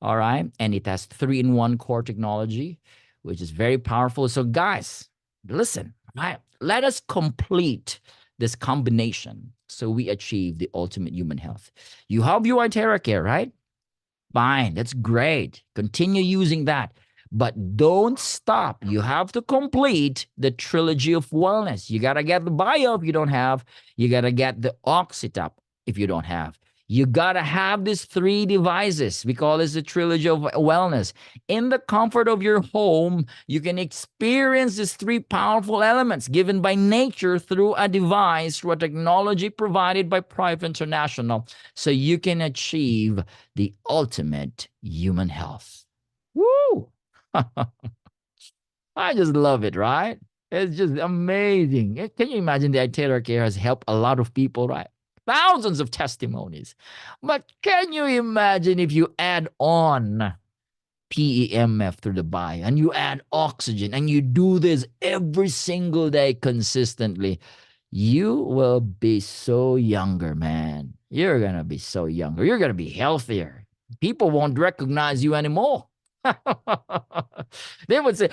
All right. And it has 3-in-1 core technology, which is very powerful. So, guys, listen, right? Let us complete this combination so we achieve the ultimate human health. You have your Iteracare, right? Fine. That's great. Continue using that. But don't stop. You have to complete the trilogy of wellness. You got to get the bio if you don't have. You got to get the Oxytop if you don't have. You got to have these 3 devices. We call this the trilogy of wellness. In the comfort of your home, you can experience these 3 powerful elements given by nature through a device, through a technology provided by PRIFE International, so you can achieve the ultimate human health. Woo! I just love it, right? It's just amazing. Can you imagine the Iteracare has helped a lot of people, right? Thousands of testimonies. But can you imagine if you add on PEMF through the body and you add oxygen and you do this every single day consistently? You will be so younger, man. You're going to be so younger. You're going to be healthier. People won't recognize you anymore. They would say,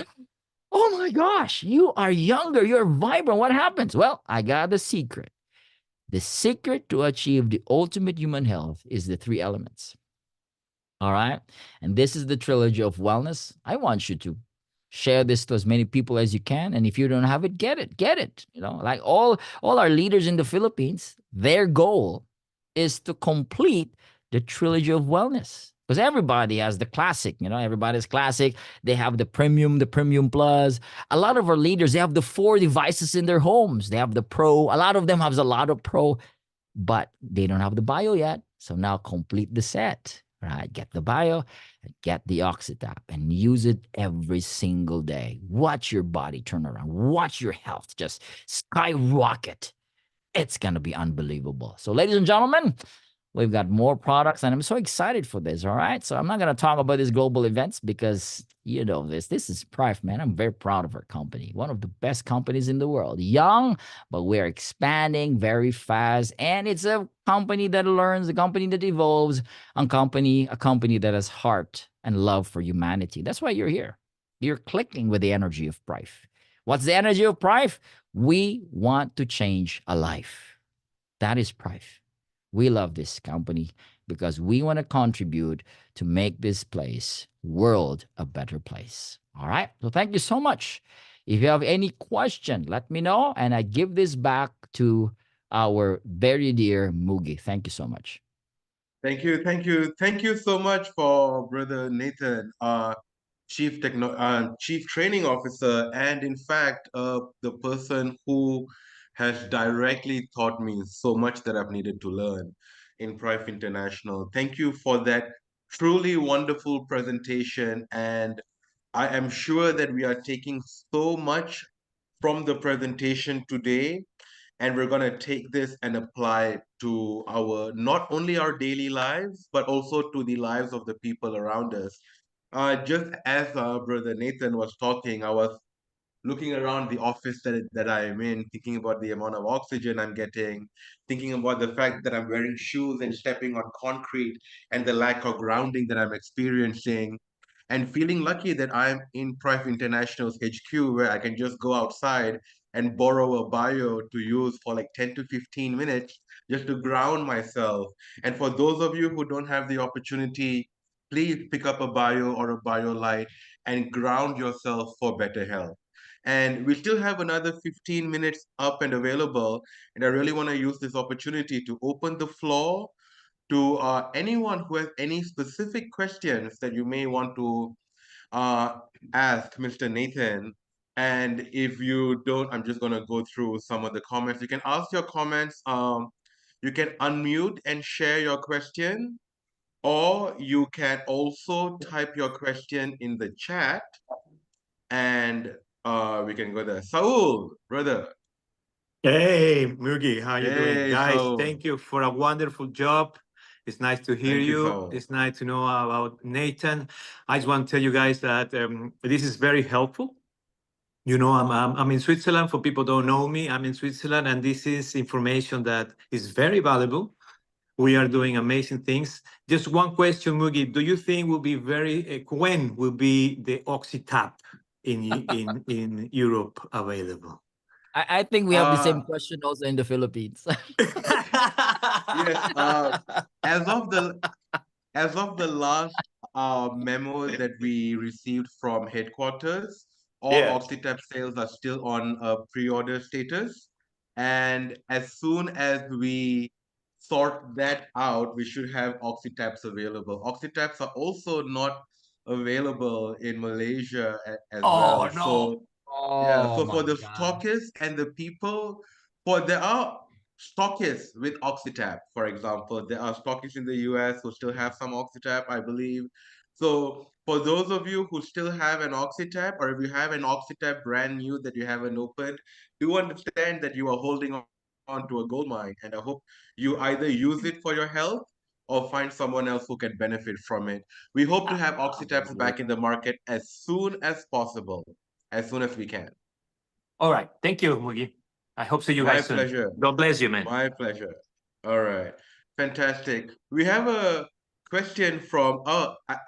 oh my gosh, you are younger, you're vibrant. What happens? Well, I got the secret. The secret to achieve the ultimate human health is the 3 elements. All right. And this is the trilogy of wellness. I want you to share this to as many people as you can. And if you don't have it, get it. Get it. Like all our leaders in the Philippines, their goal is to complete the trilogy of wellness. Because everybody has the classic, everybody's classic. They have the premium plus. A lot of our leaders, they have the 4 devices in their homes. They have the pro. A lot of them have a lot of pro, but they don't have the bio yet. So now complete the set, right? Get the bio, get the Oxytop, and use it every single day. Watch your body turn around. Watch your health just skyrocket. It's going to be unbelievable. So, ladies and gentlemen, we've got more products, and I'm so excited for this, all right? So I'm not going to talk about these global events because you know this. This is PRIFE, man. I'm very proud of our company. One of the best companies in the world. Young, but we're expanding very fast. And it's a company that learns, a company that evolves, a company that has heart and love for humanity. That's why you're here. You're clicking with the energy of PRIFE. What's the energy of PRIFE? We want to change a life. That is PRIFE. We love this company because we want to contribute to make this world a better place. All right. So thank you so much. If you have any question, let me know. And I give this back to our very dear Mugi. Thank you so much. Thank you so much for Brother Nathan, Chief Training Officer, and in fact, the person who has directly taught me so much that I've needed to learn in PRIFE International. Thank you for that truly wonderful presentation, and I am sure that we are taking so much from the presentation today, and we're going to take this and apply it to our not only our daily lives but also to the lives of the people around us. Just as Brother Nathan was talking, I was looking around the office that I am in, thinking about the amount of oxygen I'm getting, thinking about the fact that I'm wearing shoes and stepping on concrete and the lack of grounding that I'm experiencing, and feeling lucky that I'm in PRIFE International's HQ where I can just go outside and borrow a bio to use for like 10 to 15 minutes just to ground myself. And for those of you who don't have the opportunity, please pick up a bio or a bio light and ground yourself for better health. And we still have another 15 minutes up and available. And I really want to use this opportunity to open the floor to anyone who has any specific questions that you may want to uh, ask Mr. Nathan. And if you don't, I'm just going to go through some of the comments. You can ask your comments. You can unmute and share your question, or you can also type your question in the chat, and we can go there. Saul, brother. Hey, Mugi, how you doing? Hey, Guys, Saul. thank you for a wonderful job. It's nice to hear Thank you, you. Saul. It's nice to know about Nathan. I just want to tell you guys that this is very helpful. You know, I'm in Switzerland. For people who don't know me, I'm in Switzerland, and this is information that is very valuable. We are doing amazing things. Just one question, Mugi. Do you think will be when will be the OxyTap in Europe available? I think we have the same Uh, question also in the Philippines. yes. As of the As of the last memo that we received from headquarters, all Yeah. OxyTap sales are still on a pre-order status. And as soon as we sort that out, we should have OxyTaps available. OxyTaps are also not available in Malaysia as Oh well. no. So yeah, Oh so my for the God. stockists and the people, there are stockists with OxyTap, for example. There are stockists in the US who still have some OxyTap, I believe. So for those of you who still have an OxyTap, or if you have an OxyTap brand new that you haven't opened, do understand that you are holding on to a gold mine. And I hope you either use it for your health or find someone else who can benefit from it. We hope to have OxyTaps back in the market as soon as possible, as soon as we can. All right. Thank you, Mugi. I hope see you My guys soon. pleasure. God bless you, man. My pleasure. All right. Fantastic. We have a question from,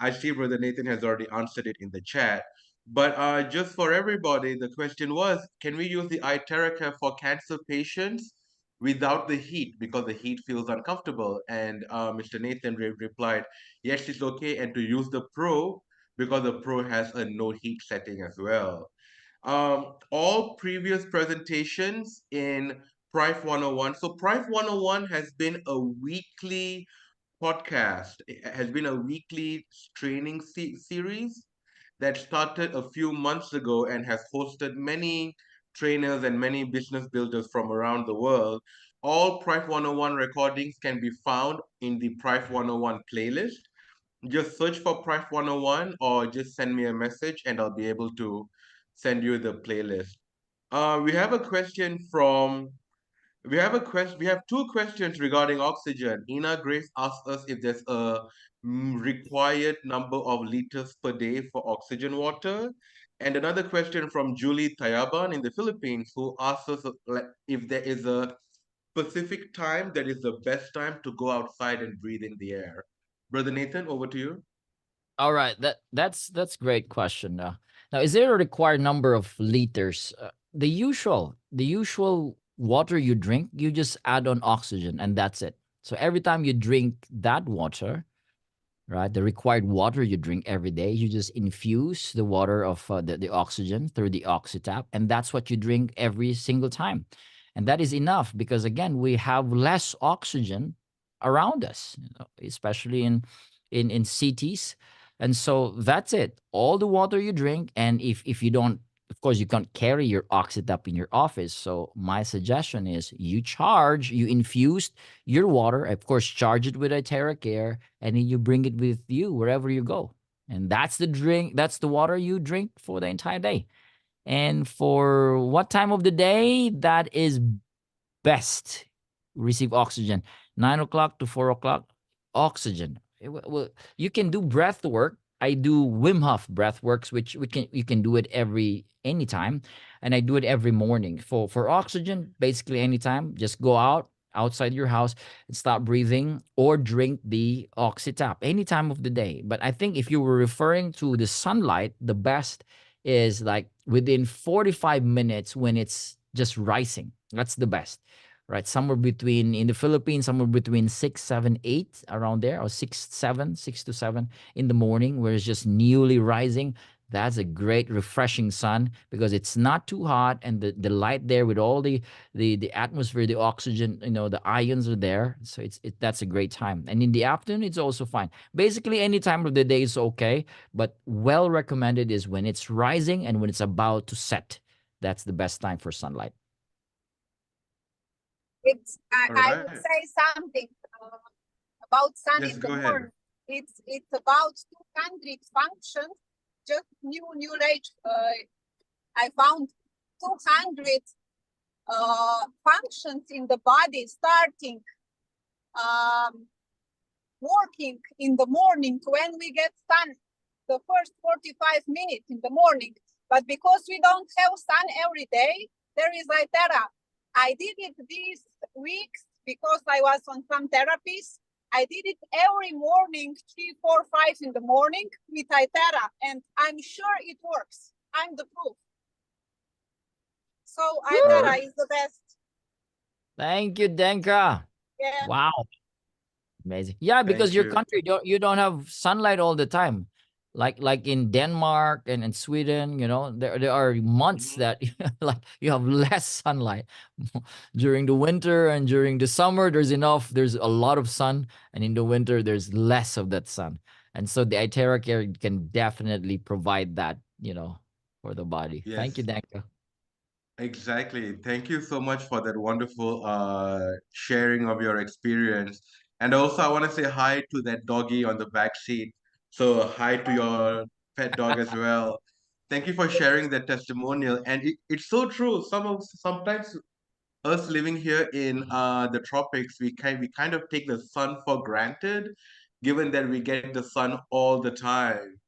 I see Brother Nathan has already answered it in the chat. But just for everybody, the question was, can we use the iTerra for cancer patients without the heat because the heat feels uncomfortable? And Mr. Nathan replied, yes, it's okay. And to use the Pro because the Pro has a no heat setting as well. All previous presentations in PRIFE 101. So PRIFE 101 has been a weekly podcast. It has been a weekly training series that started a few months ago and has hosted many trainers and many business builders from around the world. All PRIFE 101 recordings can be found in the PRIFE 101 playlist. Just search for PRIFE 101 or just send me a message and I'll be able to send you the playlist. We have a question from we have two questions regarding oxygen. Ina Grace asked us if there's a required number of liters per day for oxygen water. And another question from Julie Tayaban in the Philippines, who asked us if there is a specific time that is the best time to go outside and breathe in the air. Brother Nathan, over to you. All right, that's great question. Now, is there a required number of liters? The usual water you drink, you just add on oxygen, and that's it. So every time you drink that water, right, the required water you drink every day, you just infuse the water of the oxygen through the oxytap, and that's what you drink every single time, and that is enough because again, we have less oxygen around us, especially in cities. And so that's it. All the water you drink, and if you don't, of course, you can't carry your Oxitap in your office. So my suggestion is you infused your water, of course, charge it with Itera Care, and then you bring it with you wherever you go. And that's the water you drink for the entire day. And for what time of the day that is best receive oxygen? 9 o'clock to 4 o'clock, oxygen. Well, you can do breath work. I do Wim Hof breath works, which you can do it anytime, and I do it every morning. For oxygen, basically anytime. Just go outside your house and stop breathing, or drink the Oxytap any time of the day. But I think if you were referring to the sunlight, the best is like within 45 minutes when it's just rising. That's the best, right? Somewhere between, in the Philippines, somewhere between 6, 7, 8, around there, or 6, 7, 6 to 7 in the morning, where it's just newly rising. That's a great refreshing sun, because it's not too hot, and the light there with all the atmosphere, the oxygen, the ions are there. So that's a great time. And in the afternoon, it's also fine. Basically, any time of the day is okay, but well recommended is when it's rising and when it's about to set. That's the best time for sunlight. All I would right. say something about sun Yes, in the go ahead. morning. It's about 200 functions. Just new age. I found 200 functions in the body starting working in the morning when we get sun. The first 45 minutes in the morning. But because we don't have sun every day, there is Itera. I did it these weeks because I was on some therapies. I did it every morning, 3, 4, 5 in the morning with Itera, and I'm sure it works. I'm the proof. So Itera is the best. Thank you, Denka. Yeah. Wow. Amazing. Yeah, because Thank your you. country you don't have sunlight all the time. Like in Denmark and in Sweden, there are months Mhm. that like you have less sunlight. During the winter and during the summer, there's a lot of sun, and in the winter there's less of that sun. And so the Itera Care can definitely provide that, for the body. Thank you, Yes. Danka. Exactly. Thank you so much for that wonderful sharing of your experience. And also, I want to say hi to that doggy on the back seat. So, hi to your pet dog as well. Thank you for sharing that testimonial. And it's so true. Sometimes us living here in the tropics, we kind of take the sun for granted, given that we get the sun all the time.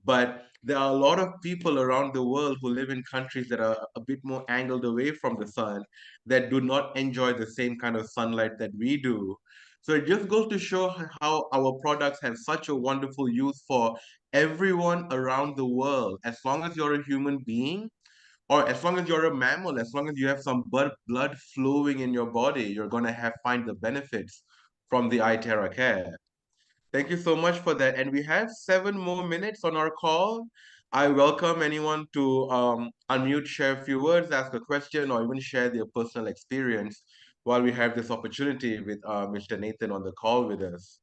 But there are a lot of people around the world who live in countries that are a bit more angled away from the sun, that do not enjoy the same kind of sunlight that we do. So it just goes to show how our products have such a wonderful use for everyone around the world. As long as you're a human being, or as long as you're a mammal, as long as you have some blood flowing in your body, you're going to have find the benefits from the iTerra Care. Thank you so much for that. And we have 7 more minutes on our call. I welcome anyone to unmute, share a few words, ask a question, or even share their personal experience while we have this opportunity with Mr. Nathan on the call with us.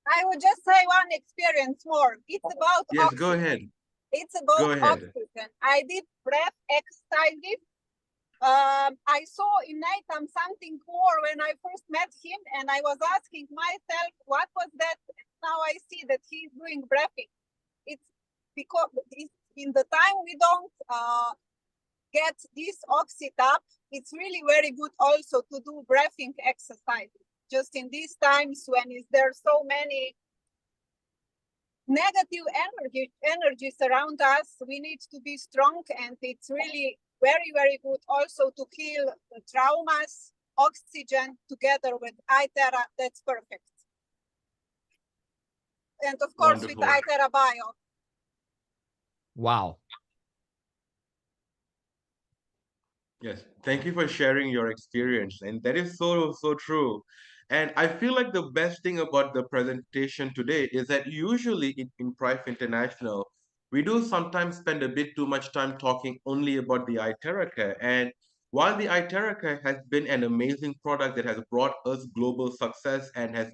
I would just say one experience more. It's about Yes, go oxygen. ahead. It's about Go ahead. oxygen. I did breath exercises. I saw in Nathan something more when I first met him, and I was asking myself, what was that? Now I see that he's doing breathing. It's because in the time we don't get this Oxytap, it's really very good also to do breathing exercises. Just in these times when there so many negative energies around us, we need to be strong, and it's really very, very good also to heal the traumas. Oxygen together with iTerra, that's perfect. And of course, Wonderful. with iTerra Bio. Wow. Yes, thank you for sharing your experience. And that is so, so true. And I feel like the best thing about the presentation today is that usually in PRIFE International, we do sometimes spend a bit too much time talking only about the iTerra Care. And while the iTerra has been an amazing product that has brought us global success and has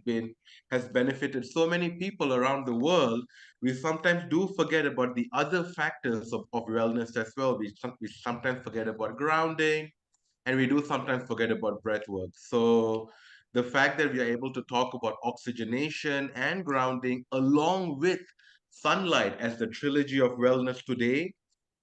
benefited so many people around the world, we sometimes do forget about the other factors of wellness as well. We sometimes forget about grounding, and we do sometimes forget about breath work. So the fact that we are able to talk about oxygenation and grounding along with sunlight as the trilogy of wellness today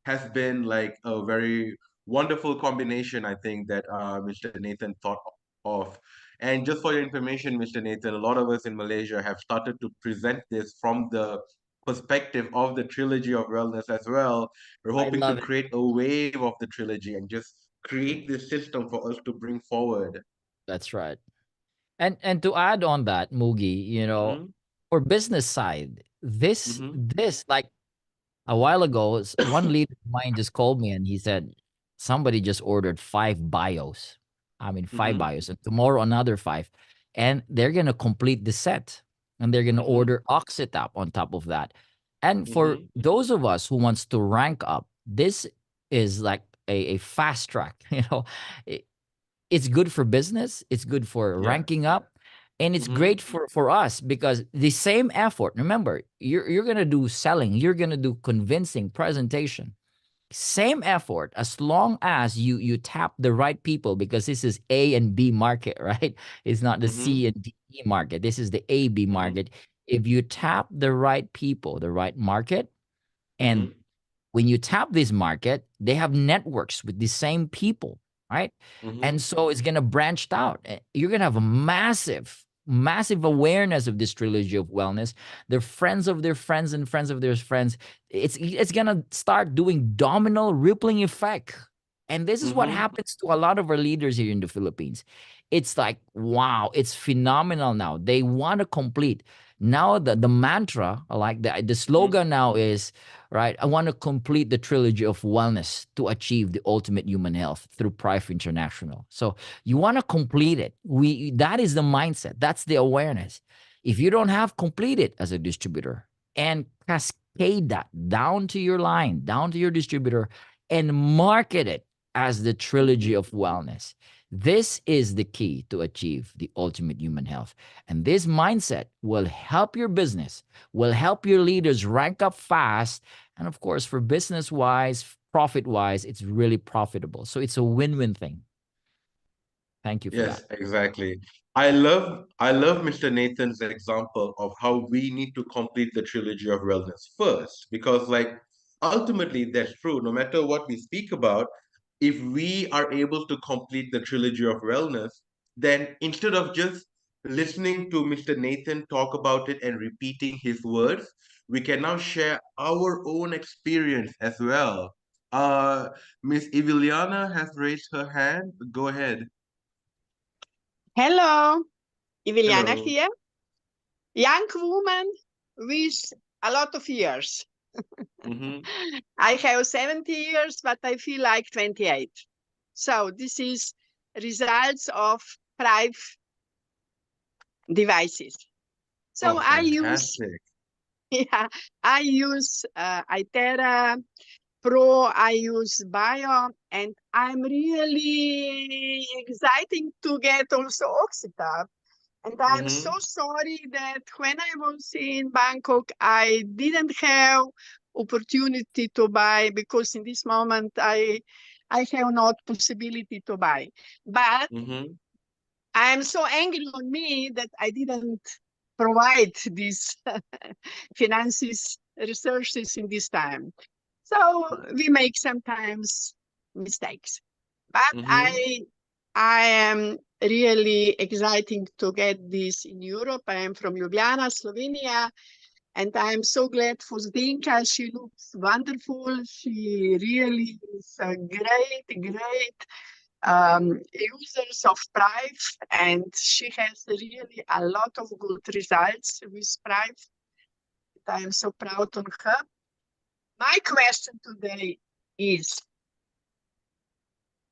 has been like a very wonderful combination, I think, that Mr. Nathan thought of. And just for your information, Mr. Nathan, a lot of us in Malaysia have started to present this from the perspective of the trilogy of wellness as well. We're I hoping to love it. create a wave of the trilogy and just create this system for us to bring forward. That's right. And to add on that, Mugi, Mm-hmm, for business side, this mm-hmm, this like a while ago, one lead of mine just called me and he said somebody just ordered 5 bios. I mean, five mm-hmm, bios, and tomorrow another five, and they're gonna complete the set, and they're gonna mm-hmm, order Oxitap on top of that. And for mm-hmm, those of us who wants to rank up, this is like a fast track. It- it's good for business, it's good for yeah, ranking up, and it's mm-hmm, great for us because the same effort, remember, you're going to do selling, you're going to do convincing presentation, same effort, as long as you tap the right people, because this is A and B market, right? It's not the mm-hmm, C and D market, this is the A B mm-hmm, market. If you tap the right people, the right market, and mm-hmm, when you tap this market, they have networks with the same people, right? mm-hmm, And so it's gonna branch out. You're gonna have a massive awareness of this trilogy of wellness. They're friends of their friends and friends of their friends. It's gonna start doing domino rippling effect. And this is what mm-hmm, happens to a lot of our leaders here in the Philippines. It's like, wow, it's phenomenal now. They want to complete. Now the mantra, like the slogan now is, right? I want to complete the trilogy of wellness to achieve the ultimate human health through PRIFE International. So you want to complete it. That is the mindset. That's the awareness. If you don't have, complete it as a distributor and cascade that down to your line, down to your distributor, and market it as the trilogy of wellness. This is the key to achieve the ultimate human health. And this mindset will help your business, will help your leaders rank up fast, and of course, for business wise, profit wise, it's really profitable. So it's a win win thing. Thank you for that. Yes, exactly. I love Mr. Nathan's example of how we need to complete the trilogy of wellness first, because like ultimately that's true. No matter what we speak about, if we are able to complete the trilogy of wellness, then instead of just listening to Mr. Nathan talk about it and repeating his words, we can now share our own experience as well. Miss Eviliana has raised her hand. Go ahead. Hello, Iviliana Hello. here. Young woman with a lot of years. Mm-hmm. I have 70 years, but I feel like 28. So this is results of PRIFE devices. So Oh, I use, fantastic. yeah, I use iTerra Pro, I use Bio, and I'm really excited to get also Oxitap. And I'm so Mm-hmm. sorry that when I was in Bangkok, I didn't have opportunity to buy, because in this moment I have not possibility to buy. But Mm-hmm. I'm so angry on me that I didn't provide these finances resources in this time. So we make sometimes mistakes. But Mm-hmm. I am really exciting to get this in Europe. I am from Ljubljana, Slovenia, and I'm so glad for Zdenka. She looks wonderful. She really is a great users of PRIFE, and she has really a lot of good results with PRIFE. I am so proud on her. My question today is,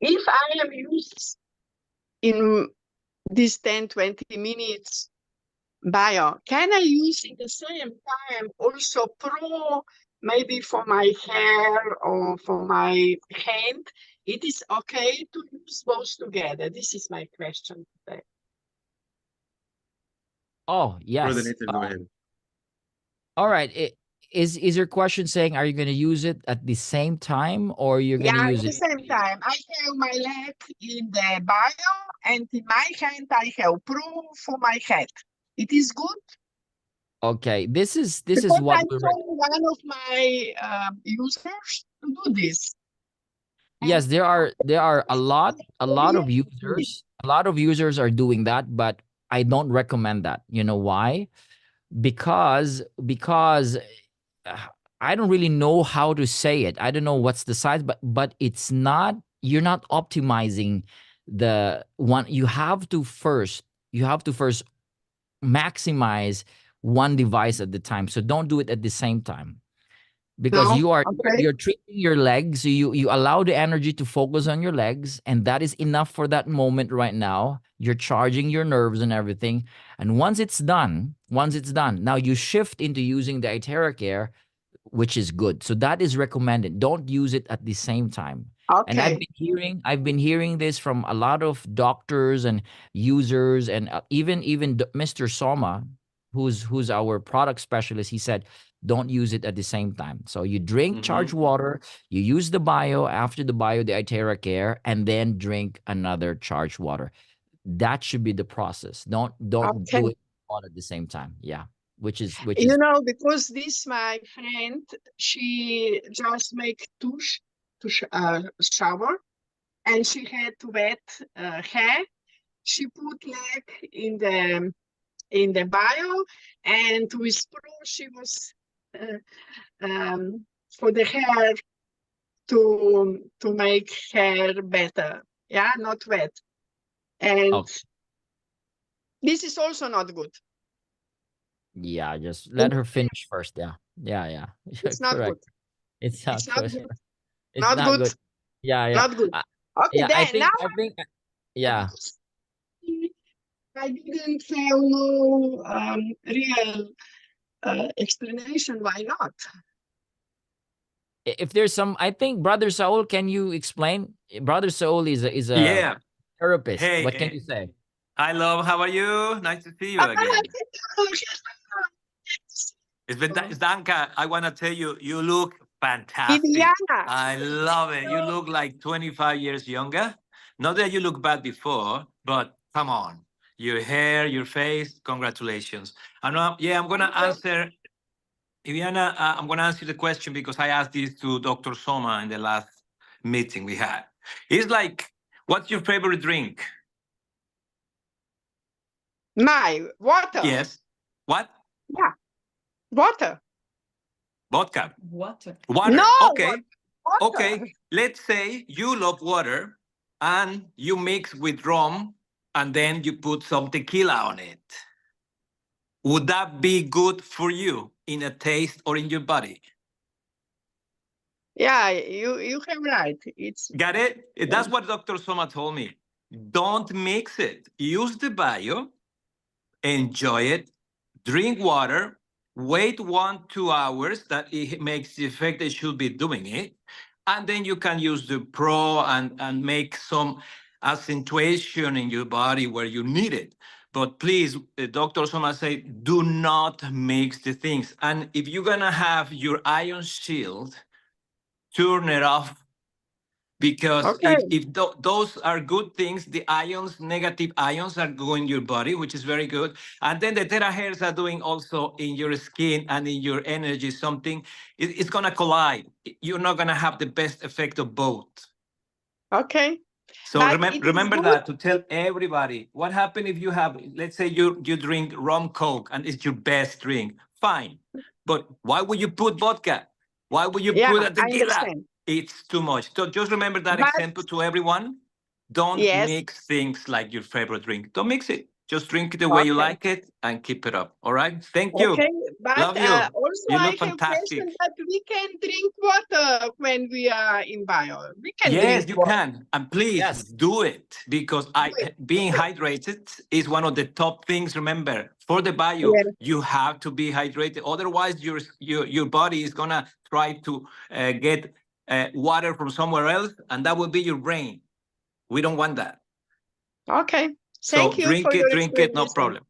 if I am used in these 10-20 minutes bio, can I use in the same time also Pro, maybe for my hair or for my hand, it is okay to use both together? This is my question today. Oh, Brother yes. Nathan, go ahead. All right. Is your question saying, are you going to use it at the same time, or you're going to Yeah, use at the it? same time, I have my leg in the bio, and in my hand, I have proof for my head. It is good Okay. This is because what I we saw one of my users to do this. Yes, And there are a lot of really, users. A lot of users are doing that, but I don't recommend that. You know why? Because uh, I don't really know how to say it. I don't know what's the size, but it's not, you're not optimizing the one. You have to first maximize one device at the time. So don't do it at the same time, because no, okay, you're treating your legs. So you allow the energy to focus on your legs, and that is enough for that moment right now. You're charging your nerves and everything. And once it's done, now you shift into using the etheric air, which is good. So that is recommended. Don't use it at the same time. And okay, I've been hearing this from a lot of doctors and users, and even Mr. Soma, who's our product specialist. He said, don't use it at the same time. So you drink charged water, you use the bio, after the bio, the etheric air, and then drink another charged water. That should be the process. Don't okay. do it all at the same time. Yeah. Which is You know, because this my friend, she just make shower, and she had wet hair. She put leg in the bio, and with pro she was for the hair to make hair better. Yeah, not wet. And okay. this is also not good. Yeah, just let her finish first. Yeah. Yeah. It's not good. Correct. It's not It's not good. good. It's Not not good. good. Yeah. Not good. Uh, Okay, yeah, then now yeah. because I didn't have no real explanation why not. If there's some, I think Brother Saul, can you explain? Brother Saul is a Yeah. therapist. Hey, What can you say? hi, love. How are you? Nice to see you again. Zdanka, I want to tell you, you look fantastic. Viviana. I love it. You look like 25 years younger. Not that you look bad before, but come on. Your hair, your face, congratulations. I'm going to answer, Viviana, I'm going to answer the question because I asked this to Dr. Soma in the last meeting we had. It's like, what's your favorite drink? My water. Yes. What? Yeah. Water. Vodka. Water. Water. No, Okay. water. Okay. Let's say you love water and you mix with rum and then you put some tequila on it. Would that be good for you in a taste or in your body? Yeah, you have right. It's Got it? That's what Dr. Soma told me. Don't mix it. Use the bio, enjoy it, drink water, wait 1-2 hours that it makes the effect they should be doing it. And then you can use the pro and make some accentuation in your body where you need it. But please, Dr. Soma say, do not mix the things. And if you're gonna have your ion shield, turn it off, because okay. if those are good things, the ions, negative ions, are going in your body, which is very good. And then the terahertz are doing also in your skin and in your energy something. It's going to collide. You're not going to have the best effect of both. Okay. So But it is remember good. that, to tell everybody what happened if you have, let's say you drink rum coke and it's your best drink. Fine. But why would you put vodka? Why would you Yeah, put a I tequila? understand. It's too much. So just remember that But example to everyone. Don't yes, mix things like your favorite drink. Don't mix it. Just drink it the way you okay. like it and keep it up. All right. Thank you. Okay, but Love you. also You I look have fantastic. question that we can drink water when we are in bio. We can Yes, drink you water. can. And please Yes. do it, because being hydrated is one of the top things. Remember, for the bio, Yeah. you have to be hydrated. Otherwise, your body is gonna try to get water from somewhere else, and that will be your brain. We don't want that. Okay. So Thank you for your drink it, no explanation. problem.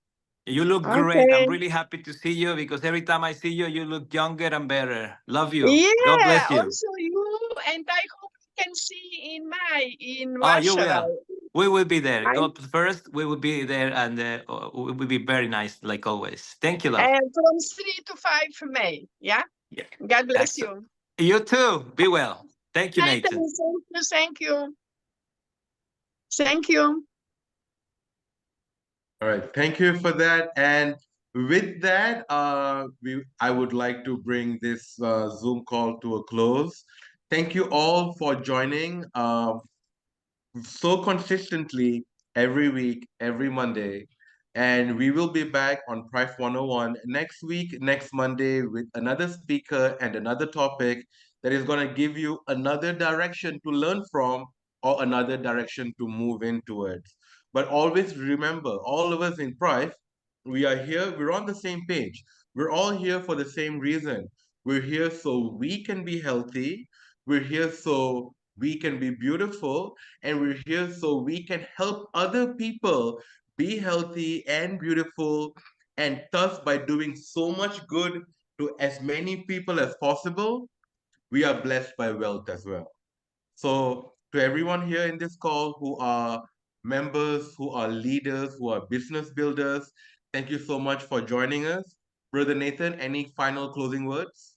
You look great. I'm Okay. really happy to see you because every time I see you, you look younger and better. Love you. God Yeah, bless you. also you, and I hope we can see in May in Oh, you Warsaw. will. We will be there. I- God first. We will be there, and it will be very nice, like always. Thank you, love. And from 3 to 5 May. Yeah. Yeah. God bless Excellent. you. You too. Be well. Thank you, Nathan, Nathan. thank you, thank you. Thank you. All right, thank you for that. And with that, I would like to bring this Zoom call to a close. Thank you all for joining so consistently every week, every Monday. And we will be back on PRIFE 101 next week, next Monday, with another speaker and another topic that is going to give you another direction to learn from or another direction to move in towards. But always remember, all of us in PRIFE, we are here, we're on the same page. We're all here for the same reason. We're here so we can be healthy. We're here so we can be beautiful, and we're here so we can help other people be healthy and beautiful. And thus, by doing so much good to as many people as possible, we are blessed by wealth as well. So, to everyone here in this call who are members, who are leaders, who are business builders, thank you so much for joining us. Brother Nathan, any final closing words?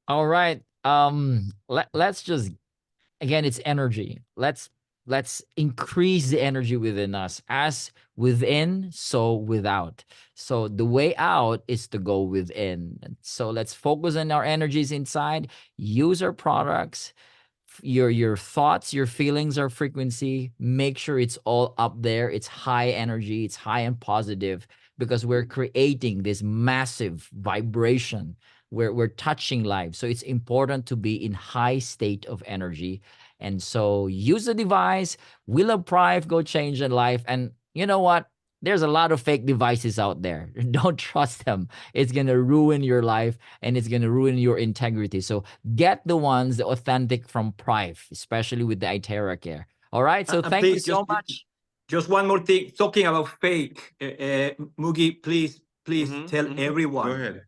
All right. Let's just, again, it's energy. Let's increase the energy within us. As within, so without. So the way out is to go within. So let's focus on our energies inside, use our products, your thoughts, your feelings, our frequency. Make sure it's all up there. It's high energy, it's high and positive, because we're creating this massive vibration where we're touching lives. So it's important to be in high state of energy. And so use the device. We love PRIFE, go change in life. And you know what? There's a lot of fake devices out there. Don't trust them. It's going to ruin your life and it's going to ruin your integrity. So get the ones, the authentic from PRIFE, especially with the iTerra Care. All right. So And thank you please, so much. just one more thing. Talking about fake, Mugi, please tell Go everyone. ahead.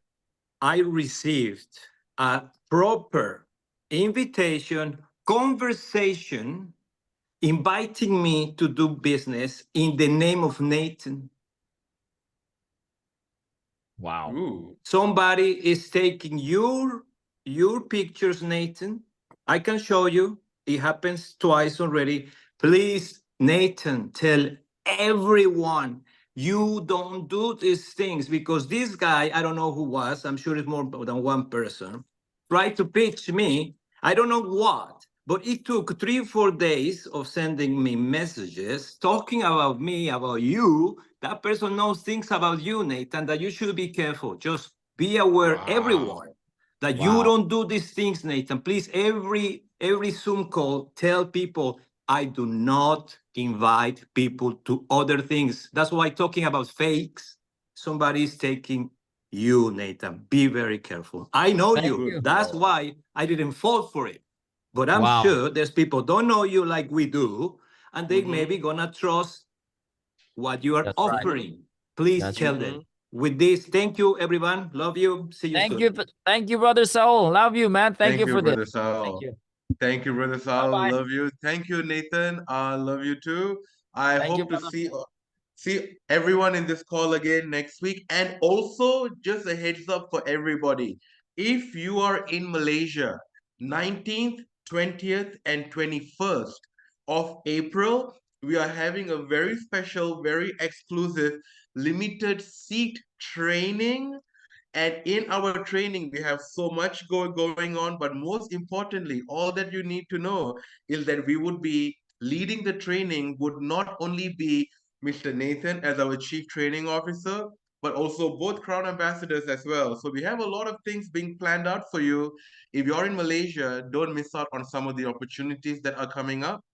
I received a proper invitation, conversation, inviting me to do business in the name of Nathan. Wow. Ooh. Somebody is taking your pictures, Nathan. I can show you. It happens twice already. Please, Nathan, tell everyone you don't do these things, because this guy, I don't know who was, I'm sure it's more than one person, tried to pitch me. I don't know what, but it took 3-4 days of sending me messages talking about me, about you. That person knows things about you, Nathan, that you should be careful. Just be aware, Wow. everyone, that you Wow. don't do these things, Nathan. Please, every Zoom call, tell people I do not invite people to other things. That's why talking about fakes, somebody is taking you, Nathan. Be very careful. I know Thank you. Good you. That's Lord. why I didn't fall for it. But I'm Wow. sure there's people don't know you like we do, and they Mhm. maybe gonna trust what you are That's right. offering. Please That's tell right. them. With this, thank you, everyone. Love you. See you Thank soon. you. Thank you, Brother Saul. Love you, man. Thank you Thank you, for this. Brother Thank Sal. you. Thank you, Brother Sal. Bye-bye. Love you. Thank you, Nathan. I love you too. I Thank you, hope to brother. see everyone in this call again next week. And also, just a heads up for everybody. If you are in Malaysia, 19th, 20th, and 21st of April, we are having a very special, very exclusive, limited seat training. And in our training, we have so much going on. But most importantly, all that you need to know is that we would be leading the training would not only be Mr. Nathan as our Chief Training Officer, but also both Crown Ambassadors as well. So we have a lot of things being planned out for you. If you're in Malaysia, don't miss out on some of the opportunities that are coming up.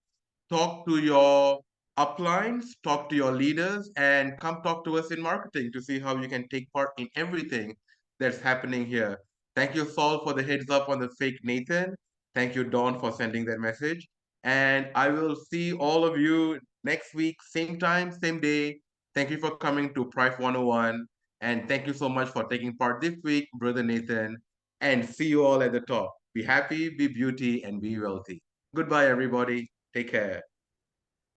Talk to your uplines, talk to your leaders, and come talk to us in marketing to see how you can take part in everything that's happening here. Thank you, Saul, for the heads up on the fake Nathan. Thank you, Dawn, for sending that message. And I will see all of you next week, same time, same day. Thank you for coming to PRIFE 101. And thank you so much for taking part this week, Brother Nathan. And see you all at the top. Be happy, be beauty, and be wealthy. Goodbye, everybody. Take care.